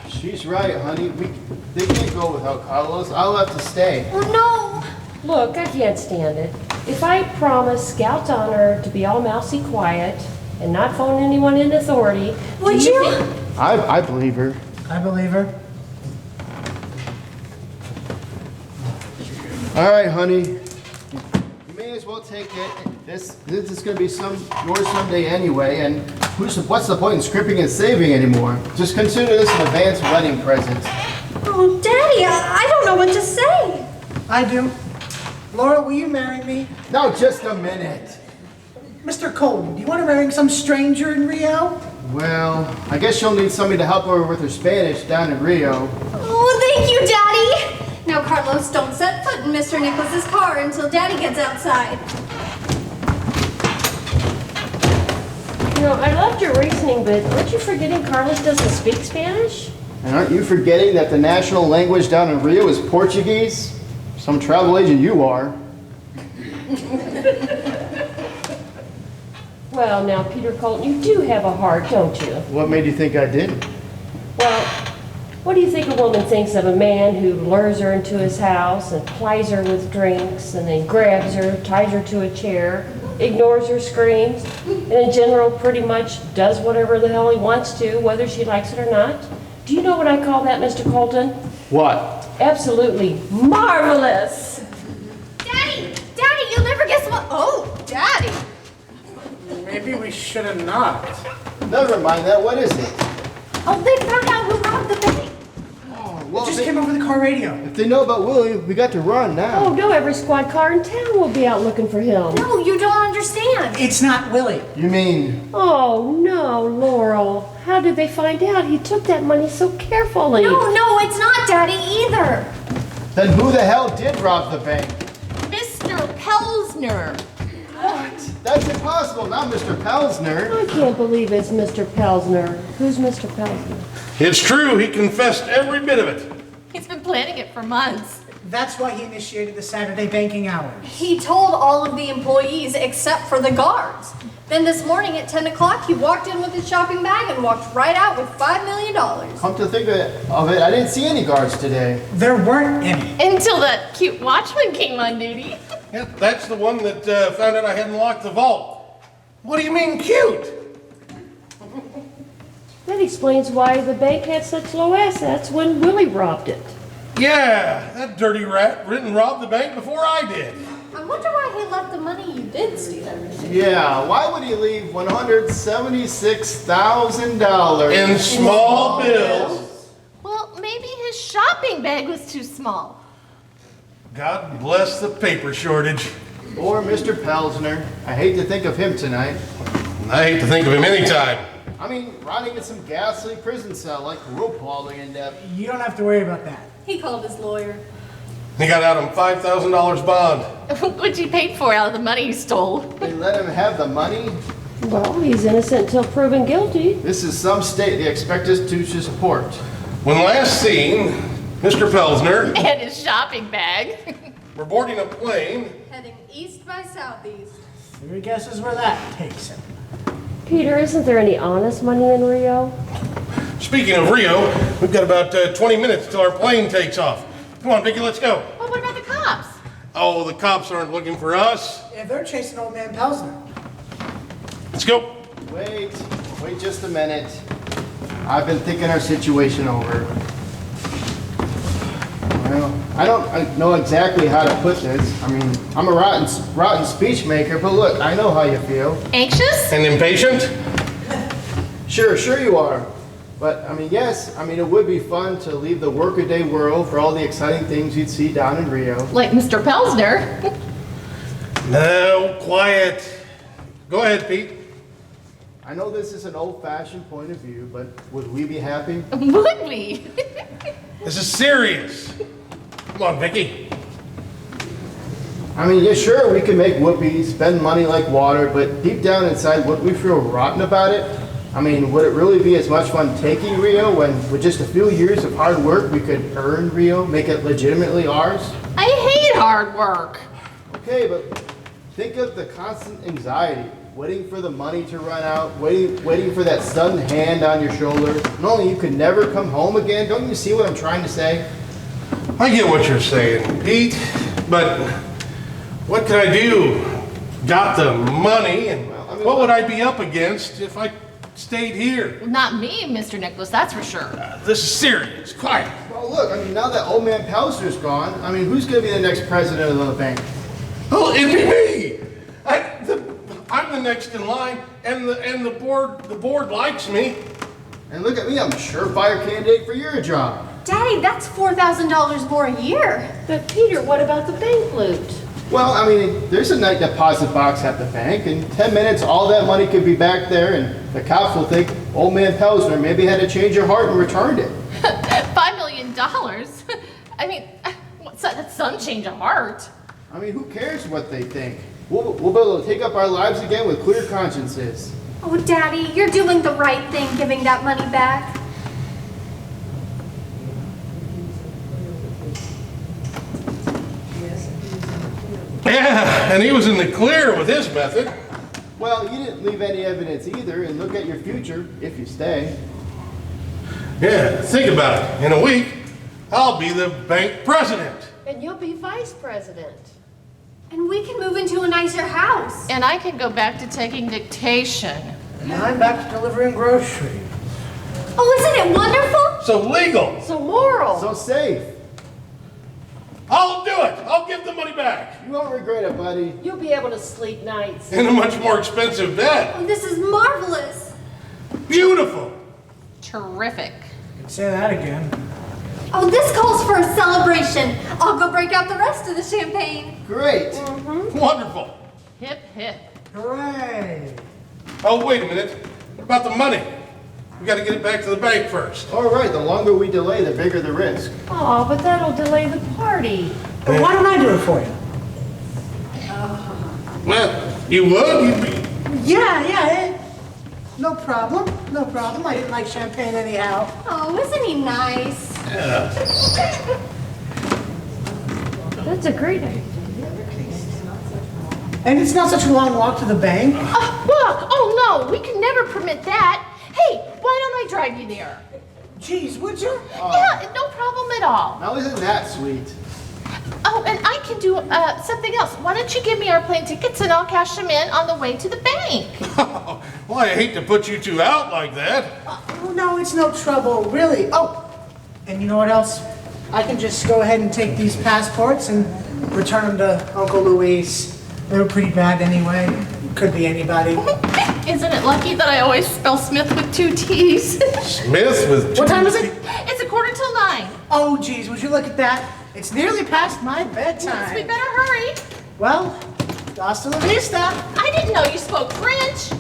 Speaker 4: She's right, honey. They can't go without Carlos. I'll have to stay.
Speaker 2: Oh, no.
Speaker 6: Look, I can't stand it. If I promise Scout's honor to be all mousy quiet and not phone anyone in authority,
Speaker 2: Would you?
Speaker 4: I believe her.
Speaker 3: I believe her.
Speaker 4: All right, honey. You may as well take it. This is going to be yours someday anyway, and what's the point in scrimping and saving anymore? Just consider this an advance wedding present.
Speaker 2: Oh, Daddy, I don't know what to say.
Speaker 3: I do. Laura, will you marry me?
Speaker 4: Now, just a minute.
Speaker 3: Mr. Colton, do you want to marry some stranger in Rio?
Speaker 4: Well, I guess you'll need somebody to help her with her Spanish down in Rio.
Speaker 2: Oh, thank you, Daddy. Now, Carlos, don't set foot in Mr. Nicholas's car until Daddy gets outside.
Speaker 6: You know, I loved your reasoning, but aren't you forgetting Carlos doesn't speak Spanish?
Speaker 4: And aren't you forgetting that the national language down in Rio is Portuguese? Some travel agent you are.
Speaker 6: Well, now, Peter Colton, you do have a heart, don't you?
Speaker 4: What made you think I didn't?
Speaker 6: Well, what do you think a woman thinks of a man who lures her into his house and plies her with drinks and then grabs her, ties her to a chair, ignores her screams, and in general pretty much does whatever the hell he wants to, whether she likes it or not? Do you know what I call that, Mr. Colton?
Speaker 4: What?
Speaker 6: Absolutely marvelous!
Speaker 2: Daddy, you'll never guess what. Oh,
Speaker 3: Maybe we should have knocked.
Speaker 4: Never mind that, what is it?
Speaker 5: Oh, they found out who robbed the bank.
Speaker 4: Well,
Speaker 3: It just came over the car radio.
Speaker 4: if they know about Willie, we got to run now.
Speaker 6: Oh, no, every squad car in town will be out looking for him.
Speaker 2: No, you don't understand.
Speaker 3: It's not Willie.
Speaker 4: You mean,
Speaker 6: Oh, no, Laurel. How did they find out he took that money so carefully?
Speaker 2: No, it's not Daddy either.
Speaker 4: then who the hell did rob the bank?
Speaker 5: Mr. Pelsner.
Speaker 4: That's impossible, not Mr. Pelsner.
Speaker 6: I can't believe it's Mr. Pelsner. Who's Mr. Pelsner?
Speaker 1: It's true, he confessed every bit of it.
Speaker 5: He's been planning it for months.
Speaker 3: That's why he initiated the Saturday banking hours.
Speaker 2: He told all of the employees except for the guards. Then this morning at 10 o'clock, he walked in with his shopping bag and walked right out with $5 million.
Speaker 4: Come to think of it, I didn't see any guards today.
Speaker 3: There weren't any.
Speaker 5: Until that cute watchman came on duty.
Speaker 1: Yep, that's the one that found out I hadn't locked the vault. What do you mean cute?
Speaker 6: That explains why the bank had such low assets when Willie robbed it.
Speaker 1: Yeah, that dirty rat didn't rob the bank before I did.
Speaker 2: I wonder why he left the money you did steal.
Speaker 4: Yeah, why would he leave $176,000
Speaker 1: In small bills.
Speaker 5: Well, maybe his shopping bag was too small.
Speaker 1: God bless the paper shortage.
Speaker 4: Or Mr. Pelsner. I hate to think of him tonight.
Speaker 1: I hate to think of him anytime.
Speaker 4: I mean, rotting in some ghastly prison cell like rope walling in depth.
Speaker 3: You don't have to worry about that.
Speaker 2: He called his lawyer.
Speaker 1: He got out on $5,000 bond.
Speaker 5: What'd you pay for out of the money he stole?
Speaker 4: They let him have the money?
Speaker 6: Well, he's innocent until proven guilty.
Speaker 4: This is some state they expect us to support.
Speaker 1: When last seen, Mr. Pelsner
Speaker 5: And his shopping bag.
Speaker 1: were boarding a plane.
Speaker 2: Heading east by southeast.
Speaker 3: Your guess is where that takes him.
Speaker 6: Peter, isn't there any honest money in Rio?
Speaker 1: Speaking of Rio, we've got about 20 minutes till our plane takes off. Come on, Vicky, let's go.
Speaker 5: Well, what about the cops?
Speaker 1: Oh, the cops aren't looking for us.
Speaker 3: Yeah, they're chasing old man Pelsner.
Speaker 1: Let's go.
Speaker 4: Wait just a minute. I've been thinking our situation over. Well, I don't know exactly how to put this. I mean, I'm a rotten speech maker, but look, I know how you feel.
Speaker 5: Anxious?
Speaker 1: And impatient?
Speaker 4: Sure you are. But, I mean, yes, it would be fun to leave the workaday world for all the exciting things you'd see down in Rio.
Speaker 5: Like Mr. Pelsner.
Speaker 1: No, quiet. Go ahead, Pete.
Speaker 4: I know this is an old-fashioned point of view, but would we be happy?
Speaker 5: Would we?
Speaker 1: This is serious. Come on, Vicky.
Speaker 4: I mean, yeah, sure, we can make whoopee, spend money like water, but deep down inside, would we feel rotten about it? I mean, would it really be as much fun taking Rio when with just a few years of hard work we could earn Rio, make it legitimately ours?
Speaker 5: I hate hard work.
Speaker 4: Okay, but think of the constant anxiety, waiting for the money to run out, waiting for that sudden hand on your shoulder, knowing you could never come home again. Don't you see what I'm trying to say?
Speaker 1: I get what you're saying, Pete, but what could I do? Got the money, and what would I be up against if I stayed here?
Speaker 5: Not me, Mr. Nicholas, that's for sure.
Speaker 1: This is serious. Quiet.
Speaker 4: Well, look, now that old man Pelsner's gone, who's going to be the next president of the bank?
Speaker 1: Oh, it'd be me. I'm the next in line, and the board likes me.
Speaker 4: And look at me, I'm a surefire candidate for your job.
Speaker 2: Daddy, that's $4,000 more a year.
Speaker 6: But Peter, what about the bank loot?
Speaker 4: Well, there's a night deposit box at the bank. In 10 minutes, all that money could be back there, and the cops will think old man Pelsner maybe had to change your heart and returned it.
Speaker 5: $5 million? What's that? That's some change of heart.
Speaker 4: Who cares what they think? We'll be able to take up our lives again with clear consciences.
Speaker 2: Oh, Daddy, you're doing the right thing giving that money back.
Speaker 1: Yeah, and he was in the clear with his method.
Speaker 4: Well, you didn't leave any evidence either, and look at your future, if you stay.
Speaker 1: Yeah, think about it. In a week, I'll be the bank president.
Speaker 6: And you'll be vice president.
Speaker 2: And we can move into a nicer house.
Speaker 5: And I can go back to taking dictation.
Speaker 3: And I'm back to delivering groceries.
Speaker 2: Oh, isn't it wonderful?
Speaker 1: So legal.
Speaker 6: So moral.
Speaker 4: So safe.
Speaker 1: I'll do it. I'll give the money back.
Speaker 4: You won't regret it, buddy.
Speaker 6: You'll be able to sleep nights.
Speaker 1: In a much more expensive bed.
Speaker 2: Oh, this is marvelous.
Speaker 1: Beautiful.
Speaker 5: Terrific.
Speaker 3: Say that again.
Speaker 2: Oh, this calls for a celebration. I'll go break out the rest of the champagne.
Speaker 4: Great.
Speaker 1: Wonderful.
Speaker 5: Hip, hip.
Speaker 3: Hooray.
Speaker 1: Oh, wait a minute. What about the money? We got to get it back to the bank first.
Speaker 4: All right, the longer we delay, the bigger the risk.
Speaker 6: Oh, but that'll delay the party.
Speaker 3: But why don't I do it for you?
Speaker 1: Well, you would? You'd be...
Speaker 3: Yeah. No problem. No problem. I didn't like champagne anyhow.
Speaker 2: Oh, isn't he nice?
Speaker 6: That's a great idea.
Speaker 3: And it's not such a long walk to the bank.
Speaker 5: Oh no, we can never permit that. Hey, why don't I drive you there?
Speaker 3: Geez, would you?
Speaker 5: Yeah, no problem at all.
Speaker 4: Now isn't that sweet?
Speaker 5: Oh, and I can do something else. Why don't you give me our plane tickets and I'll cash them in on the way to the bank?
Speaker 1: Well, I hate to put you two out like that.
Speaker 3: Oh, no, it's no trouble, really. Oh, and you know what else? I can just go ahead and take these passports and return them to Uncle Luis. They were pretty bad anyway. Could be anybody.
Speaker 5: Isn't it lucky that I always spell Smith with 2 T's?
Speaker 1: Smith with...
Speaker 3: What time is it?
Speaker 5: It's 8:45.
Speaker 3: Oh, geez, would you look at that? It's nearly past my bedtime.
Speaker 5: We better hurry.
Speaker 3: Well, hasta la vista.
Speaker 5: I didn't know you spoke French.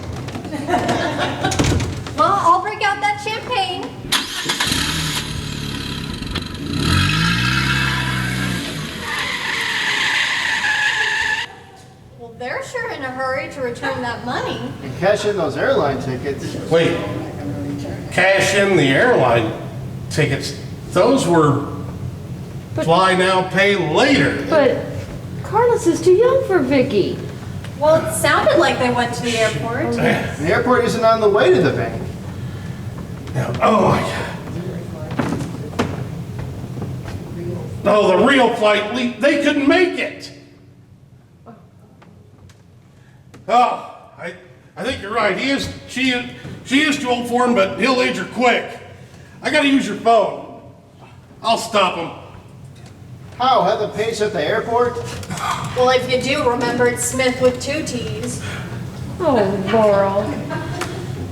Speaker 2: Well, I'll break out that champagne. Well, they're sure in a hurry to return that money.
Speaker 4: And cash in those airline tickets.
Speaker 1: Wait. Cash in the airline tickets. Those were fly now, pay later.
Speaker 6: But Carlos is too young for Vicky.
Speaker 2: Well, it sounded like they went to the airport.
Speaker 4: The airport isn't on the way to the bank.
Speaker 1: Oh, my God. Oh, the real flight, they couldn't make it. Oh, I think you're right. She is too old for him, but he'll age her quick. I gotta use your phone. I'll stop him.
Speaker 4: How? Have the pace at the airport?
Speaker 2: Well, if you do, remember it's Smith with 2 T's.
Speaker 6: Oh, Laurel.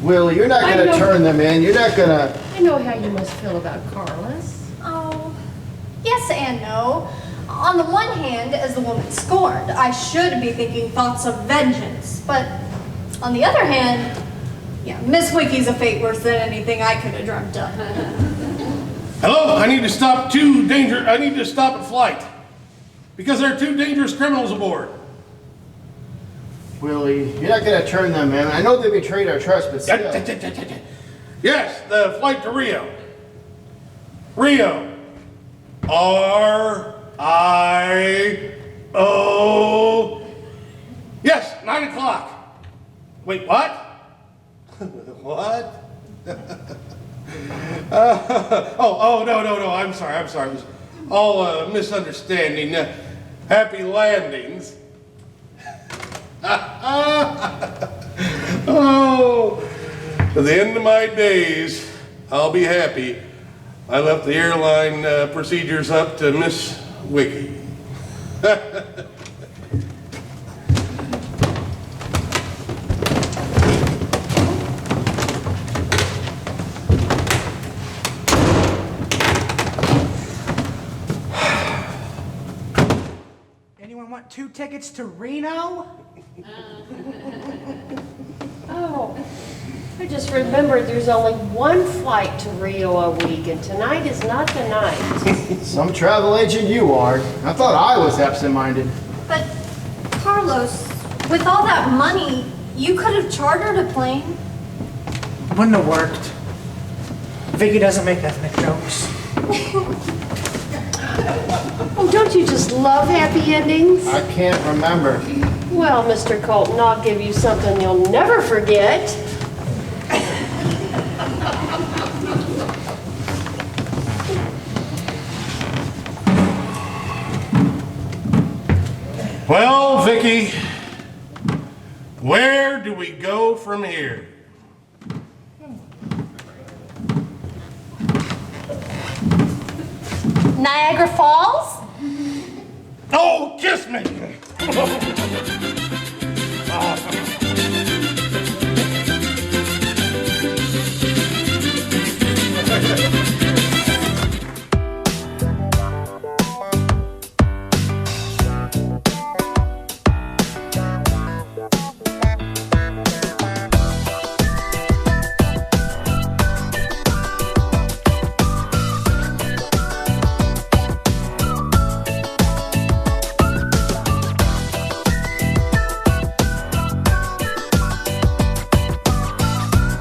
Speaker 4: Willie, you're not
Speaker 6: I
Speaker 4: gonna
Speaker 6: know.
Speaker 4: turn them in. You're not gonna...
Speaker 6: I know how you must feel about Carlos.
Speaker 2: Oh, yes and no. On the one hand, as the woman scorned, I should be thinking thoughts of vengeance. But on the other hand, yeah, Miss Wiki's a fate worse than anything I could have dreamt of.
Speaker 1: Hello, I need to stop at flight. Because there are 2 dangerous criminals aboard.
Speaker 4: Willie, you're not gonna turn them in. I know they betrayed our trust, but still.
Speaker 1: Yes, the flight to Rio. Rio. R-I-O. Yes, 9 o'clock. Wait, what? What? No, I'm sorry. It was all a misunderstanding. Happy landings. Oh, to the end of my days, I'll be happy. I left the airline procedures up to Miss Wiki.
Speaker 3: Anyone want 2 tickets to Reno?
Speaker 6: Oh, I just remembered there's only 1 flight to Rio a week, and tonight is not the night.
Speaker 4: Some travel agent you are. I thought I was absent-minded.
Speaker 2: But, Carlos, with all that money, you could have chartered a plane.
Speaker 3: Wouldn't have worked. Vicky doesn't make ethnic jokes.
Speaker 6: Oh, don't you just love happy endings?
Speaker 4: I can't remember.
Speaker 6: Well, Mr. Colton, I'll give you something you'll never forget.
Speaker 1: Well, Vicky, where do we go from here?
Speaker 5: Niagara Falls?
Speaker 1: No, kiss me.